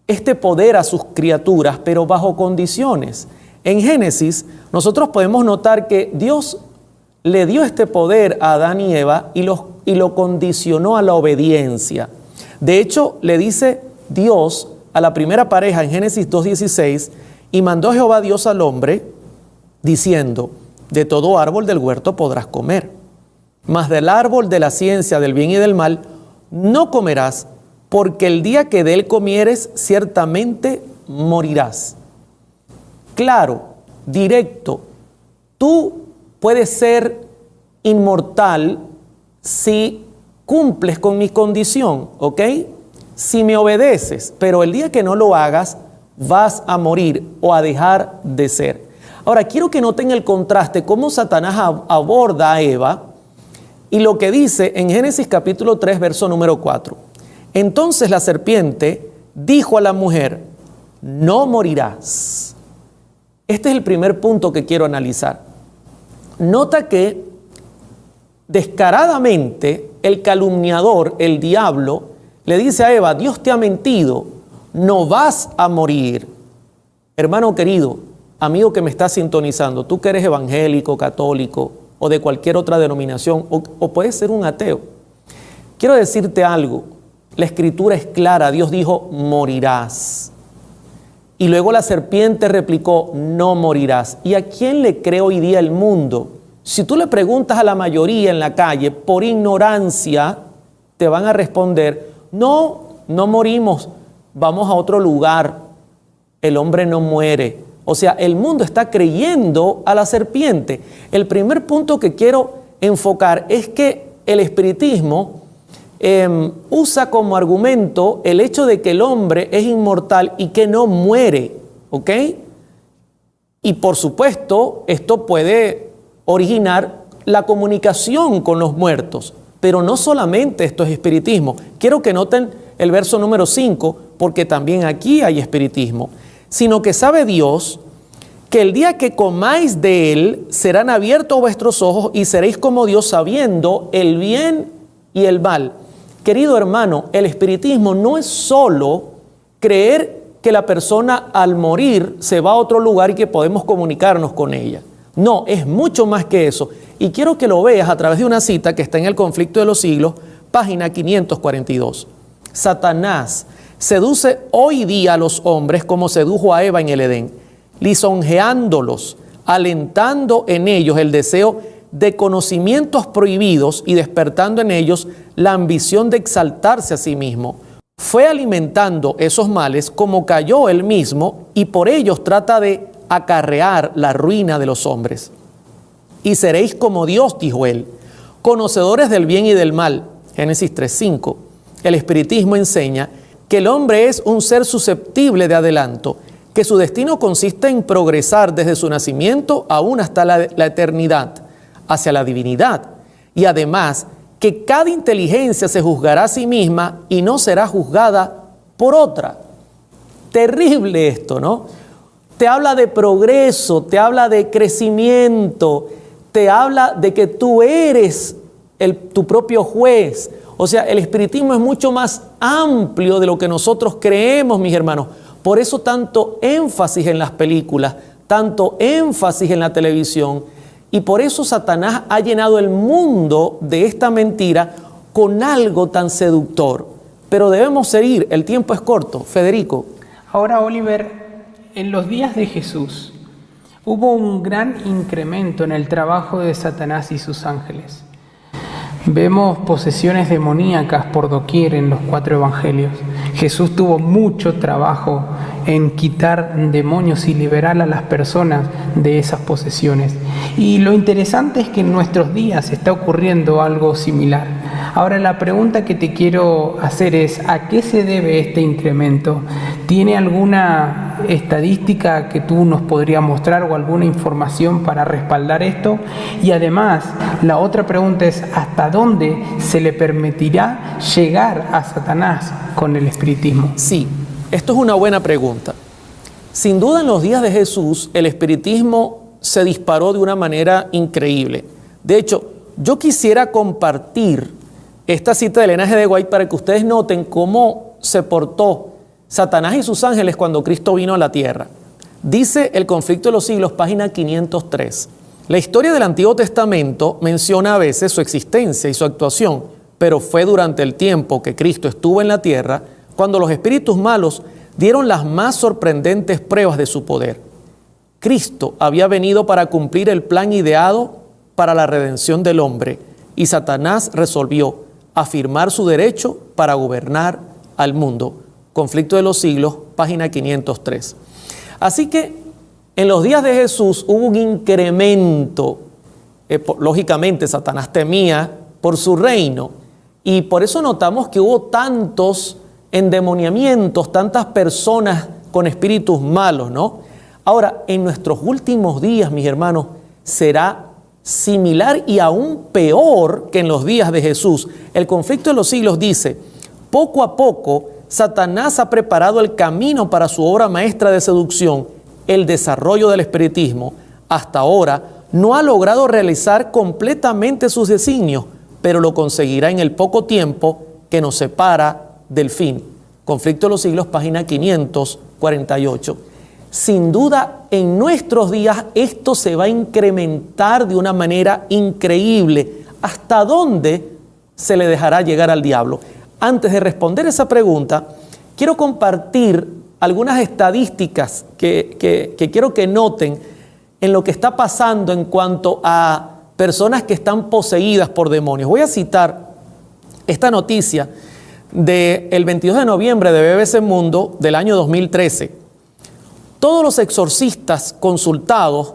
este poder a sus criaturas, pero bajo condiciones. En Génesis, nosotros podemos notar que Dios le dio este poder a Adán y Eva y lo condicionó a la obediencia. De hecho, le dice Dios a la primera pareja en Génesis 2:16, y mandó Jehová Dios al hombre, diciendo, de todo árbol del huerto podrás comer, mas del árbol de la ciencia del bien y del mal no comerás, porque el día que de él comieres, ciertamente morirás. Claro, directo, tú puedes ser inmortal si cumples con mi condición, ¿ok? Si me obedeces, pero el día que no lo hagas, vas a morir o a dejar de ser. Ahora, quiero que noten el contraste, cómo Satanás aborda a Eva y lo que dice en Génesis capítulo 3, verso número 4. Entonces la serpiente dijo a la mujer, no morirás. Este es el primer punto que quiero analizar. Nota que descaradamente el calumniador, el diablo, le dice a Eva, Dios te ha mentido, no vas a morir. Hermano querido, amigo que me está sintonizando, tú que eres evangélico, católico o de cualquier otra denominación, o puedes ser un ateo. Quiero decirte algo, la escritura es clara, Dios dijo, morirás. Y luego la serpiente replicó, no morirás. ¿Y a quién le cree hoy día el mundo? Si tú le preguntas a la mayoría en la calle, por ignorancia, te van a responder, no morimos, vamos a otro lugar, el hombre no muere. O sea, el mundo está creyendo a la serpiente. El primer punto que quiero enfocar es que el espiritismo usa como argumento el hecho de que el hombre es inmortal y que no muere, ¿ok? Y por supuesto, esto puede originar la comunicación con los muertos, pero no solamente esto es espiritismo. Quiero que noten el verso número 5, porque también aquí hay espiritismo, sino que sabe Dios que el día que comáis de él serán abiertos vuestros ojos y seréis como Dios sabiendo el bien y el mal. Querido hermano, el espiritismo no es solo creer que la persona al morir se va a otro lugar y que podemos comunicarnos con ella. No, es mucho más que eso. Y quiero que lo veas a través de una cita que está en el Conflicto de los Siglos, página 542. Satanás seduce hoy día a los hombres como sedujo a Eva en el Edén, lisonjeándolos, alentando en ellos el deseo de conocimientos prohibidos y despertando en ellos la ambición de exaltarse a sí mismo. Fue alimentando esos males como cayó él mismo y por ellos trata de acarrear la ruina de los hombres. Y seréis como Dios, dijo él, conocedores del bien y del mal. Génesis 3:5. El espiritismo enseña que el hombre es un ser susceptible de adelanto, que su destino consiste en progresar desde su nacimiento aún hasta la eternidad, hacia la divinidad, y además que cada inteligencia se juzgará a sí misma y no será juzgada por otra. Terrible esto, ¿no? Te habla de progreso, te habla de crecimiento, te habla de que tú eres tu propio juez. O sea, el espiritismo es mucho más amplio de lo que nosotros creemos, mis hermanos. Por eso tanto énfasis en las películas, tanto énfasis en la televisión, y por eso Satanás ha llenado el mundo de esta mentira con algo tan seductor. Pero debemos seguir, el tiempo es corto. Federico. Ahora, Oliver, en los días de Jesús hubo un gran incremento en el trabajo de Satanás y sus ángeles. Vemos posesiones demoníacas por doquier en los 4 evangelios. Jesús tuvo mucho trabajo en quitar demonios y liberar a las personas de esas posesiones. Y lo interesante es que en nuestros días está ocurriendo algo similar. Ahora la pregunta que te quiero hacer es, ¿a qué se debe este incremento? ¿Tiene alguna estadística que tú nos podrías mostrar o alguna información para respaldar esto? Y además, la otra pregunta es, ¿hasta dónde se le permitirá llegar a Satanás con el espiritismo? Sí, esto es una buena pregunta. Sin duda, en los días de Jesús, el espiritismo se disparó de una manera increíble. De hecho, yo quisiera compartir esta cita de Elena G. de White para que ustedes noten cómo se portó Satanás y sus ángeles cuando Cristo vino a la tierra. Dice el Conflicto de los Siglos, página 503. La historia del Antiguo Testamento menciona a veces su existencia y su actuación, pero fue durante el tiempo que Cristo estuvo en la tierra cuando los espíritus malos dieron las más sorprendentes pruebas de su poder. Cristo había venido para cumplir el plan ideado para la redención del hombre y Satanás resolvió afirmar su derecho para gobernar al mundo. Conflicto de los siglos, página 503. Así que en los días de Jesús hubo un incremento. Lógicamente, Satanás temía por su reino y por eso notamos que hubo tantos endemoniamientos, tantas personas con espíritus malos, ¿no? Ahora, en nuestros últimos días, mis hermanos, será similar y aún peor que en los días de Jesús. El conflicto de los siglos dice: poco a poco, Satanás ha preparado el camino para su obra maestra de seducción, el desarrollo del espiritismo. Hasta ahora no ha logrado realizar completamente sus designios, pero lo conseguirá en el poco tiempo que nos separa del fin. Conflicto de los siglos, página 548. Sin duda, en nuestros días esto se va a incrementar de una manera increíble. ¿Hasta dónde se le dejará llegar al diablo? Antes de responder esa pregunta, quiero compartir algunas estadísticas que quiero que noten en lo que está pasando en cuanto a personas que están poseídas por demonios. Voy a citar esta noticia del 22 de noviembre de BBC Mundo del año 2013. Todos los exorcistas consultados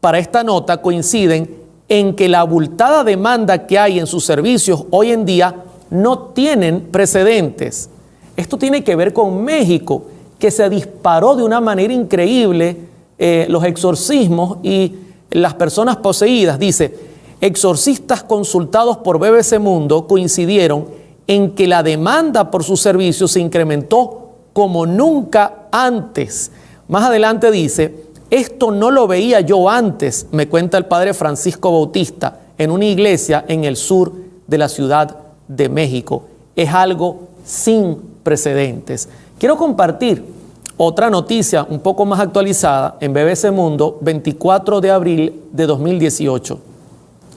para esta nota coinciden en que la abultada demanda que hay en sus servicios hoy en día no tienen precedentes. Esto tiene que ver con México, que se disparó de una manera increíble los exorcismos y las personas poseídas. Dice: exorcistas consultados por BBC Mundo coincidieron en que la demanda por sus servicios se incrementó como nunca antes. Más adelante dice: esto no lo veía yo antes, me cuenta el padre Francisco Bautista, en una iglesia en el sur de la Ciudad de México. Es algo sin precedentes. Quiero compartir otra noticia un poco más actualizada en BBC Mundo, 24 de abril de 2018.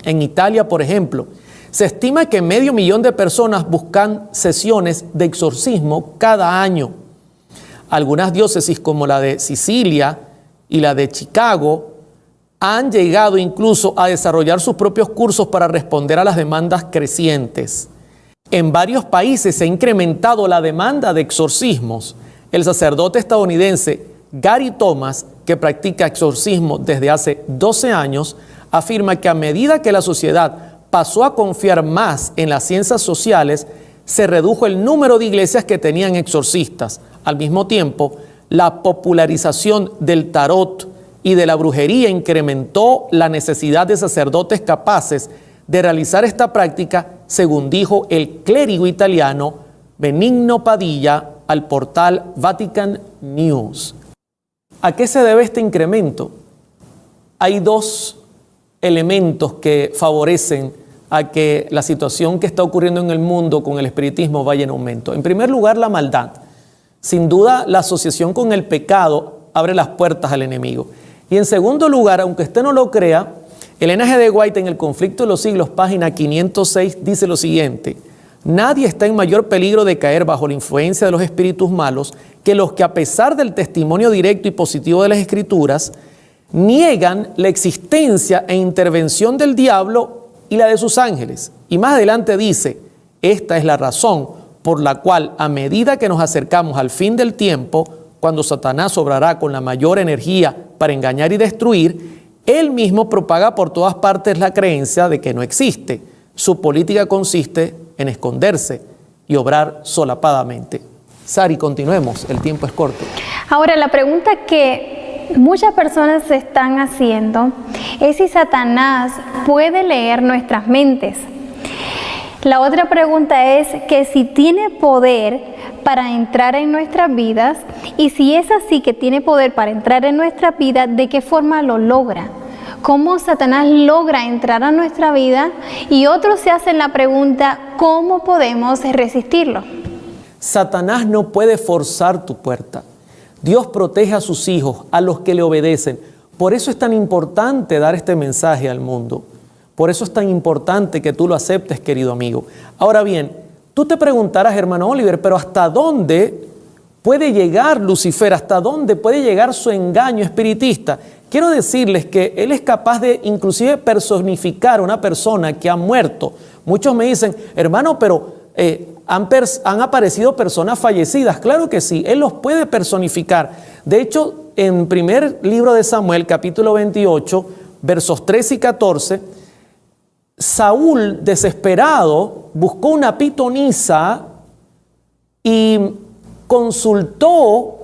En Italia, por ejemplo, se estima que 500.000 de personas buscan sesiones de exorcismo cada año. Algunas diócesis como la de Sicilia y la de Chicago han llegado incluso a desarrollar sus propios cursos para responder a las demandas crecientes. En varios países se ha incrementado la demanda de exorcismos. El sacerdote estadounidense Gary Thomas, que practica exorcismo desde hace 12 años, afirma que a medida que la sociedad pasó a confiar más en las ciencias sociales, se redujo el número de iglesias que tenían exorcistas. Al mismo tiempo, la popularización del tarot y de la brujería incrementó la necesidad de sacerdotes capaces de realizar esta práctica, según dijo el clérigo italiano Benigno Padilla al portal Vatican News. ¿A qué se debe este incremento? Hay dos elementos que favorecen a que la situación que está ocurriendo en el mundo con el espiritismo vaya en aumento. En primer lugar, la maldad. Sin duda, la asociación con el pecado abre las puertas al enemigo. Y en segundo lugar, aunque usted no lo crea, Elena G. de White en El conflicto de los siglos, página 506, dice lo siguiente: nadie está en mayor peligro de caer bajo la influencia de los espíritus malos que los que, a pesar del testimonio directo y positivo de las Escrituras, niegan la existencia e intervención del diablo y la de sus ángeles. Y más adelante dice: esta es la razón por la cual, a medida que nos acercamos al fin del tiempo, cuando Satanás obrará con la mayor energía para engañar y destruir, él mismo propaga por todas partes la creencia de que no existe. Su política consiste en esconderse y obrar solapadamente. Sari, continuemos, el tiempo es corto. Ahora, la pregunta que muchas personas se están haciendo es si Satanás puede leer nuestras mentes. La otra pregunta es que si tiene poder para entrar en nuestras vidas, y si es así que tiene poder para entrar en nuestra vida, ¿de qué forma lo logra? ¿Cómo Satanás logra entrar a nuestra vida? Y otros se hacen la pregunta: ¿cómo podemos resistirlo? Satanás no puede forzar tu puerta. Dios protege a sus hijos, a los que le obedecen. Por eso es tan importante dar este mensaje al mundo. Por eso es tan importante que tú lo aceptes, querido amigo. Ahora bien, tú te preguntarás, hermano Oliver, pero ¿hasta dónde puede llegar Lucifer? ¿Hasta dónde puede llegar su engaño espiritista? Quiero decirles que él es capaz de inclusive personificar a una persona que ha muerto. Muchos me dicen, hermano, pero han aparecido personas fallecidas. Claro que sí, él los puede personificar. De hecho, en primer libro de Samuel, capítulo 28, versos 13 y 14, Saúl, desesperado, buscó una pitonisa y consultó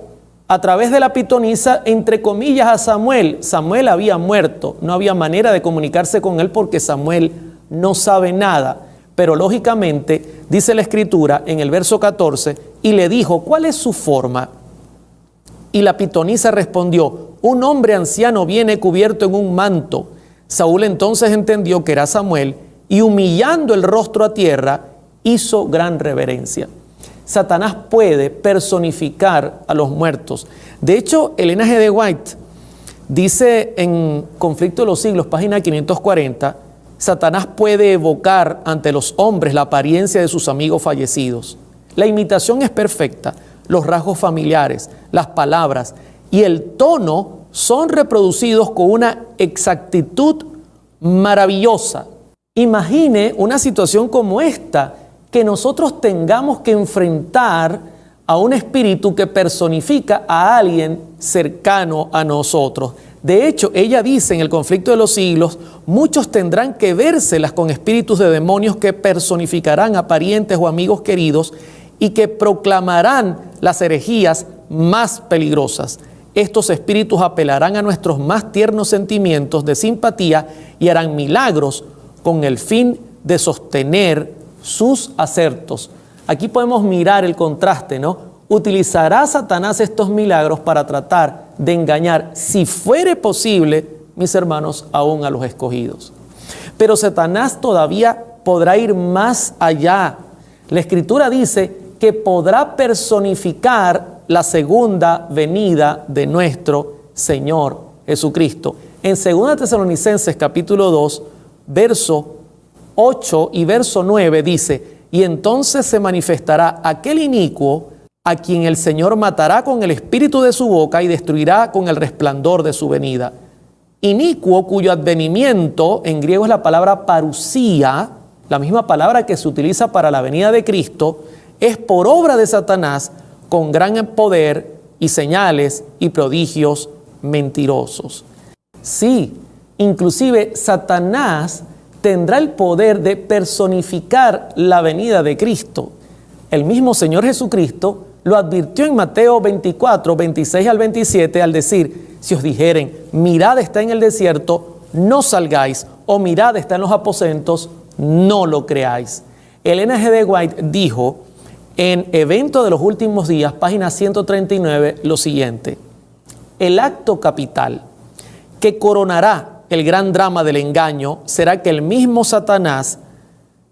a través de la pitonisa, entre comillas, a Samuel. Samuel había muerto, no había manera de comunicarse con él porque Samuel no sabe nada. Pero lógicamente, dice la Escritura en el verso 14, y le dijo, ¿cuál es su forma? Y la pitonisa respondió, un hombre anciano viene cubierto en un manto. Saúl entonces entendió que era Samuel y humillando el rostro a tierra, hizo gran reverencia. Satanás puede personificar a los muertos. De hecho, Elena G. de White dice en Conflicto de los Siglos, página 540, Satanás puede evocar ante los hombres la apariencia de sus amigos fallecidos. La imitación es perfecta, los rasgos familiares, las palabras y el tono son reproducidos con una exactitud maravillosa. Imagine una situación como esta, que nosotros tengamos que enfrentar a un espíritu que personifica a alguien cercano a nosotros. De hecho, ella dice en el Conflicto de los Siglos, muchos tendrán que vérselas con espíritus de demonios que personificarán a parientes o amigos queridos y que proclamarán las herejías más peligrosas. Estos espíritus apelarán a nuestros más tiernos sentimientos de simpatía y harán milagros con el fin de sostener sus acertos. Aquí podemos mirar el contraste, ¿no? Utilizará Satanás estos milagros para tratar de engañar, si fuere posible, mis hermanos, aún a los escogidos. Pero Satanás todavía podrá ir más allá. La Escritura dice que podrá personificar la segunda venida de nuestro Señor Jesucristo. En 2 Tesalonicenses capítulo 2, verso 8 y verso 9 dice, y entonces se manifestará aquel inicuo a quien el Señor matará con el espíritu de su boca y destruirá con el resplandor de su venida. Inicuo, cuyo advenimiento en griego es la palabra parusía, la misma palabra que se utiliza para la venida de Cristo, es por obra de Satanás con gran poder y señales y prodigios mentirosos. Sí, inclusive Satanás tendrá el poder de personificar la venida de Cristo. El mismo Señor Jesucristo lo advirtió en Mateo 24, 26 al 27 al decir, si os dijeren, mirad está en el desierto, no salgáis, o mirad está en los aposentos, no lo creáis. Elena G. de White dijo en Evento de los Últimos Días, página 139, lo siguiente, el acto capital que coronará el gran drama del engaño será que el mismo Satanás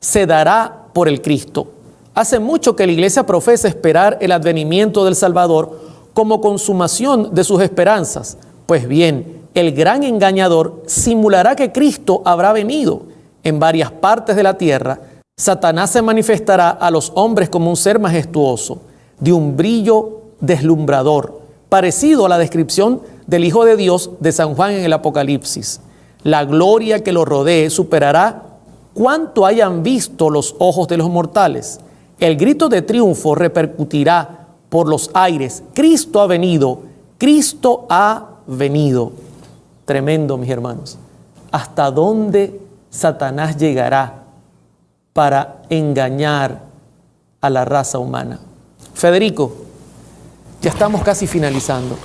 se dará por el Cristo. Hace mucho que la iglesia profesa esperar el advenimiento del Salvador como consumación de sus esperanzas. Pues bien, el gran engañador simulará que Cristo habrá venido. En varias partes de la tierra, Satanás se manifestará a los hombres como un ser majestuoso, de un brillo deslumbrador, parecido a la descripción del Hijo de Dios de San Juan en el Apocalipsis. La gloria que lo rodee superará cuanto hayan visto los ojos de los mortales. El grito de triunfo repercutirá por los aires. Cristo ha venido, Cristo ha venido. Tremendo, mis hermanos. ¿Hasta dónde Satanás llegará para engañar a la raza humana? Federico, ya estamos casi finalizando.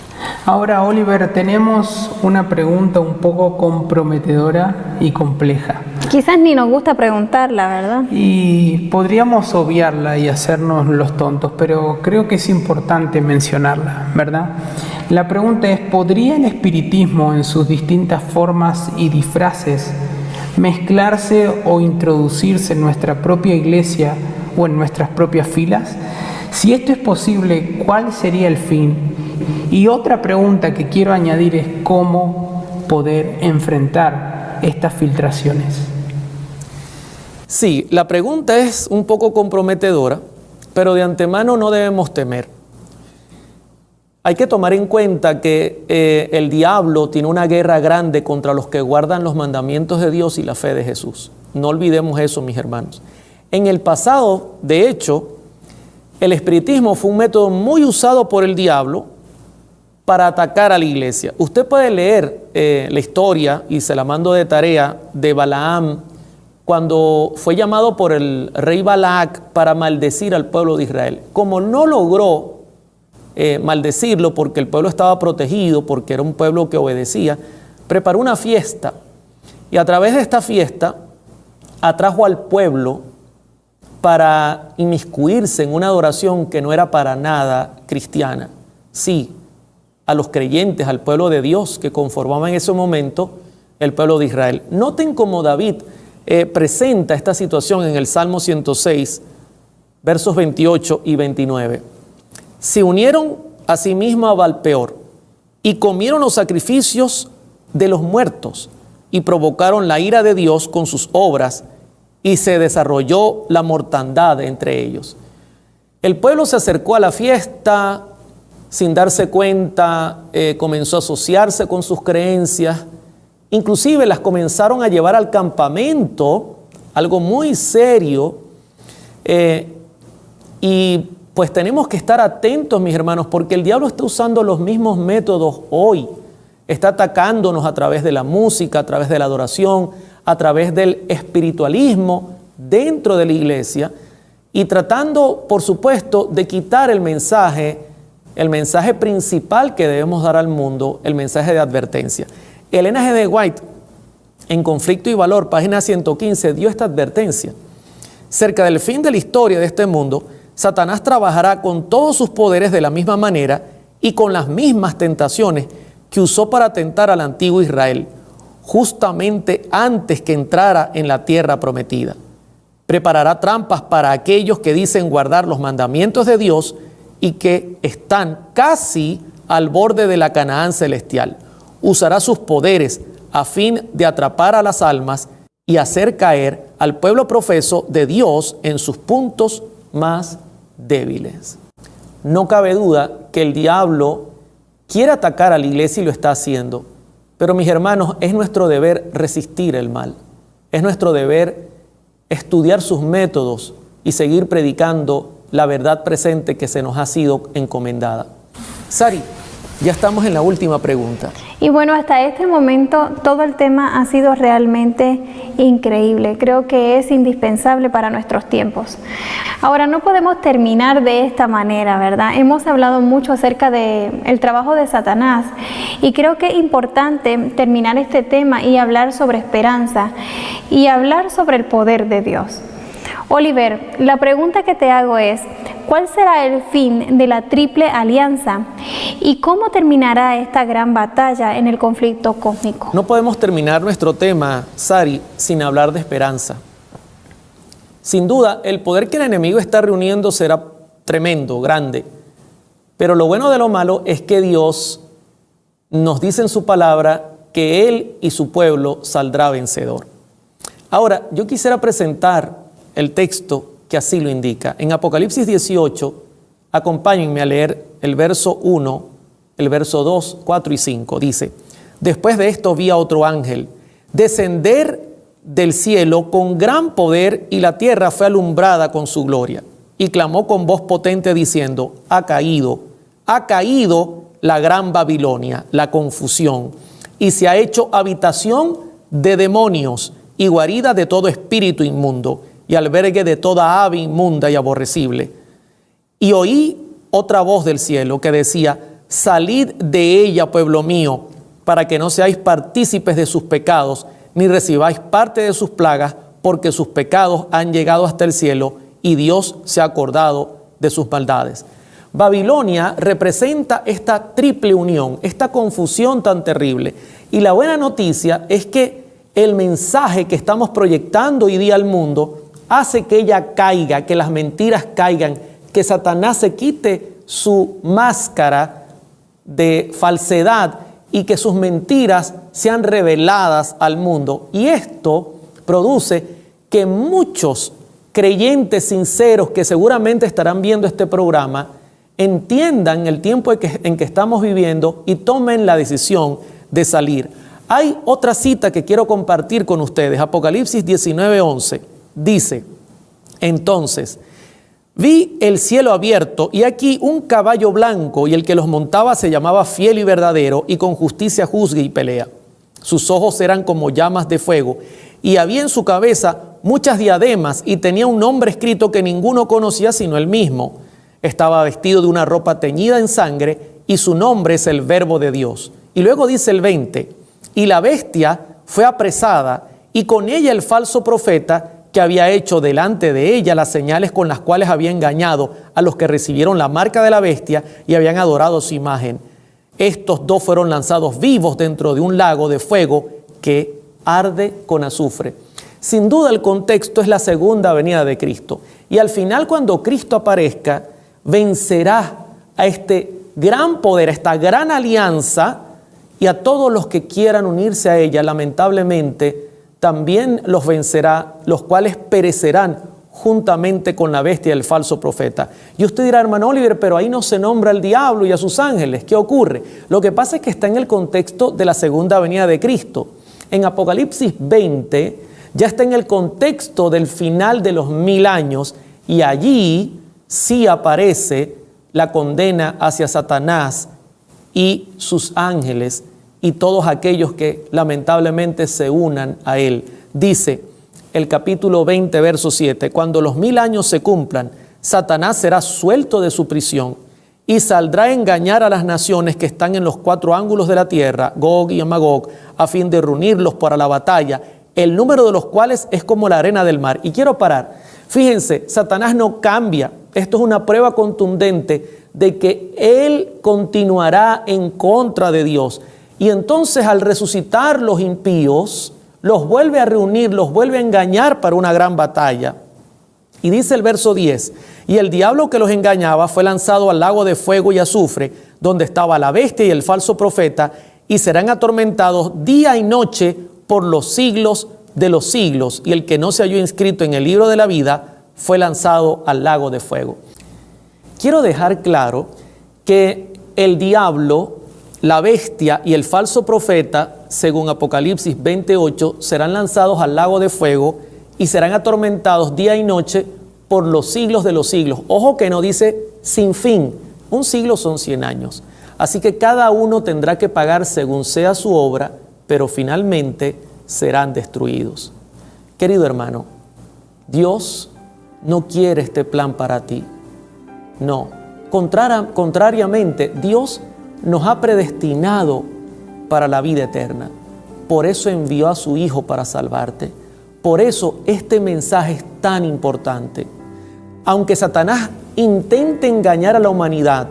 Ahora, Oliver, tenemos una pregunta un poco comprometedora y compleja. Quizás ni nos gusta preguntarla, ¿verdad? Y podríamos obviarla y hacernos los tontos, pero creo que es importante mencionarla, ¿verdad? La pregunta es, ¿podría el espiritismo en sus distintas formas y disfraces mezclarse o introducirse en nuestra propia iglesia o en nuestras propias filas? Si esto es posible, ¿cuál sería el fin? Y otra pregunta que quiero añadir es cómo poder enfrentar estas filtraciones. Sí, la pregunta es un poco comprometedora, pero de antemano no debemos temer. Hay que tomar en cuenta que el diablo tiene una guerra grande contra los que guardan los mandamientos de Dios y la fe de Jesús. No olvidemos eso, mis hermanos. En el pasado, de hecho, el espiritismo fue un método muy usado por el diablo para atacar a la iglesia. Usted puede leer la historia, y se la mando de tarea, de Balaam, cuando fue llamado por el rey Balac para maldecir al pueblo de Israel. Como no logró maldecirlo porque el pueblo estaba protegido, porque era un pueblo que obedecía, preparó una fiesta y a través de esta fiesta atrajo al pueblo para inmiscuirse en una adoración que no era para nada cristiana. Sí, a los creyentes, al pueblo de Dios que conformaba en ese momento el pueblo de Israel. Noten cómo David presenta esta situación en el Salmo 106, versos 28 y 29. Se unieron a sí mismos a Baalpeor y comieron los sacrificios de los muertos y provocaron la ira de Dios con sus obras y se desarrolló la mortandad entre ellos. El pueblo se acercó a la fiesta sin darse cuenta, comenzó a asociarse con sus creencias, inclusive las comenzaron a llevar al campamento, algo muy serio, y pues tenemos que estar atentos, mis hermanos, porque el diablo está usando los mismos métodos hoy. Está atacándonos a través de la música, a través de la adoración, a través del espiritualismo dentro de la iglesia y tratando, por supuesto, de quitar el mensaje principal que debemos dar al mundo, el mensaje de advertencia. Elena G. de White, en Conflicto y Valor, página 115, dio esta advertencia. Cerca del fin de la historia de este mundo, Satanás trabajará con todos sus poderes de la misma manera y con las mismas tentaciones que usó para tentar al antiguo Israel, justamente antes que entrara en la tierra prometida. Preparará trampas para aquellos que dicen guardar los mandamientos de Dios y que están casi al borde de la Canaán celestial. Usará sus poderes a fin de atrapar a las almas y hacer caer al pueblo profeso de Dios en sus puntos más débiles. No cabe duda que el diablo quiere atacar a la iglesia y lo está haciendo, pero mis hermanos, es nuestro deber resistir el mal. Es nuestro deber estudiar sus métodos y seguir predicando la verdad presente que se nos ha sido encomendada. Sari, ya estamos en la última pregunta. Y bueno, hasta este momento todo el tema ha sido realmente increíble. Creo que es indispensable para nuestros tiempos. Ahora, no podemos terminar de esta manera, ¿verdad? Hemos hablado mucho acerca del trabajo de Satanás y creo que es importante terminar este tema y hablar sobre esperanza y hablar sobre el poder de Dios. Oliver, la pregunta que te hago es, ¿cuál será el fin de la Triple Alianza y cómo terminará esta gran batalla en el conflicto cósmico? No podemos terminar nuestro tema, Sari, sin hablar de esperanza. Sin duda, el poder que el enemigo está reuniendo será tremendo, grande. Pero lo bueno de lo malo es que Dios nos dice en su palabra que Él y su pueblo saldrá vencedor. Ahora, yo quisiera presentar el texto que así lo indica. En Apocalipsis 18, acompáñenme a leer el verso 1, el verso 2, 4 y 5. Dice: después de esto vi a otro ángel descender del cielo con gran poder, y la tierra fue alumbrada con su gloria. Y clamó con voz potente diciendo: ha caído la gran Babilonia, la confusión, y se ha hecho habitación de demonios y guarida de todo espíritu inmundo, y albergue de toda ave inmunda y aborrecible. Y oí otra voz del cielo que decía: salid de ella, pueblo mío, para que no seáis partícipes de sus pecados, ni recibáis parte de sus plagas, porque sus pecados han llegado hasta el cielo, y Dios se ha acordado de sus maldades. Babilonia representa esta triple unión, esta confusión tan terrible. Y la buena noticia es que el mensaje que estamos proyectando hoy día al mundo hace que ella caiga, que las mentiras caigan, que Satanás se quite su máscara de falsedad y que sus mentiras sean reveladas al mundo. Y esto produce que muchos creyentes sinceros que seguramente estarán viendo este programa entiendan el tiempo en que estamos viviendo y tomen la decisión de salir. Hay otra cita que quiero compartir con ustedes. Apocalipsis 19:11 dice: entonces vi el cielo abierto y aquí un caballo blanco, y el que los montaba se llamaba Fiel y Verdadero, y con justicia juzga y pelea. Sus ojos eran como llamas de fuego, y había en su cabeza muchas diademas, y tenía un nombre escrito que ninguno conocía sino él mismo. Estaba vestido de una ropa teñida en sangre, y su nombre es el Verbo de Dios. Y luego dice el 20: y la bestia fue apresada, y con ella el falso profeta, que había hecho delante de ella las señales con las cuales había engañado a los que recibieron la marca de la bestia y habían adorado su imagen. Estos dos fueron lanzados vivos dentro de un lago de fuego que arde con azufre. Sin duda el contexto es la segunda venida de Cristo. Y al final, cuando Cristo aparezca, vencerá a este gran poder, a esta gran alianza, y a todos los que quieran unirse a ella, lamentablemente, también los vencerá, los cuales perecerán juntamente con la bestia y el falso profeta. Y usted dirá: hermano Oliver, pero ahí no se nombra al diablo y a sus ángeles. ¿Qué ocurre? Lo que pasa es que está en el contexto de la segunda venida de Cristo. En Apocalipsis 20 ya está en el contexto del final de los 1000 años, y allí sí aparece la condena hacia Satanás y sus ángeles y todos aquellos que lamentablemente se unan a él. Dice el capítulo 20, verso 7: cuando los 1000 años se cumplan, Satanás será suelto de su prisión y saldrá a engañar a las naciones que están en los 4 ángulos de la tierra, Gog y Magog, a fin de reunirlos para la batalla, el número de los cuales es como la arena del mar. Y quiero parar. Fíjense, Satanás no cambia. Esto es una prueba contundente de que él continuará en contra de Dios. Y entonces, al resucitar los impíos, los vuelve a reunir, los vuelve a engañar para una gran batalla. Y dice el verso 10: y el diablo que los engañaba fue lanzado al lago de fuego y azufre, donde estaba la bestia y el falso profeta, y serán atormentados día y noche por los siglos de los siglos. Y el que no se halló inscrito en el libro de la vida fue lanzado al lago de fuego. Quiero dejar claro que el diablo, la bestia y el falso profeta, según Apocalipsis 28, serán lanzados al lago de fuego y serán atormentados día y noche por los siglos de los siglos. Ojo que no dice sin fin. Un siglo son 100 años. Así que cada uno tendrá que pagar según sea su obra, pero finalmente serán destruidos. Querido hermano, Dios no quiere este plan para ti. No. Contrariamente, Dios nos ha predestinado para la vida eterna. Por eso envió a su Hijo para salvarte. Por eso este mensaje es tan importante. Aunque Satanás intente engañar a la humanidad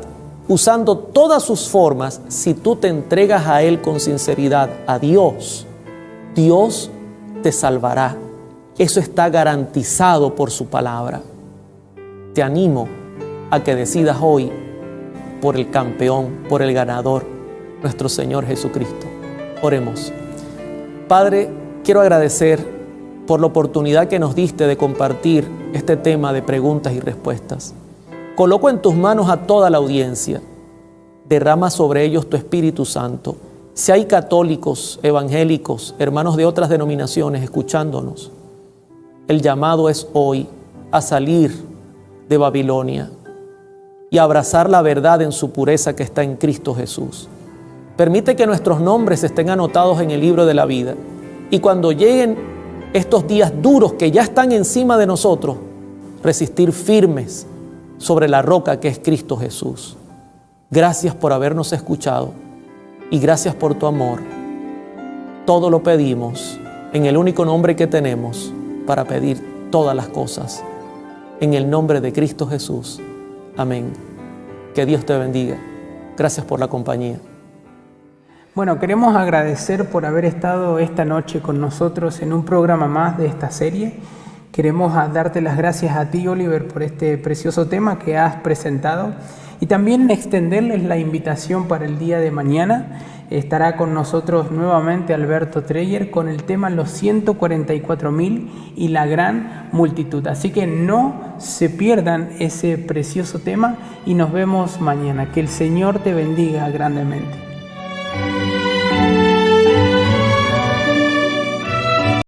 usando todas sus formas, si tú te entregas a Él con sinceridad, a Dios, Dios te salvará. Eso está garantizado por su palabra. Te animo a que decidas hoy por el campeón, por el ganador, nuestro Señor Jesucristo. Oremos. Padre, quiero agradecer por la oportunidad que nos diste de compartir este tema de preguntas y respuestas. Coloco en tus manos a toda la audiencia. Derrama sobre ellos tu Espíritu Santo. Si hay católicos, evangélicos, hermanos de otras denominaciones escuchándonos, el llamado es hoy a salir de Babilonia y abrazar la verdad en su pureza que está en Cristo Jesús. Permite que nuestros nombres estén anotados en el libro de la vida, y cuando lleguen estos días duros que ya están encima de nosotros, resistir firmes sobre la roca que es Cristo Jesús. Gracias por habernos escuchado y gracias por tu amor. Todo lo pedimos en el único nombre que tenemos para pedir todas las cosas, en el nombre de Cristo Jesús. Amén. Que Dios te bendiga. Gracias por la compañía. Bueno, queremos agradecer por haber estado esta noche con nosotros en un programa más de esta serie. Queremos darte las gracias a ti, Oliver, por este precioso tema que has presentado, y también extenderles la invitación para el día de mañana, estará con nosotros nuevamente Alberto Treyer con el tema Los 144.000 y la gran multitud. Así que no se pierdan ese precioso tema y nos vemos mañana. Que el Señor te bendiga grandemente.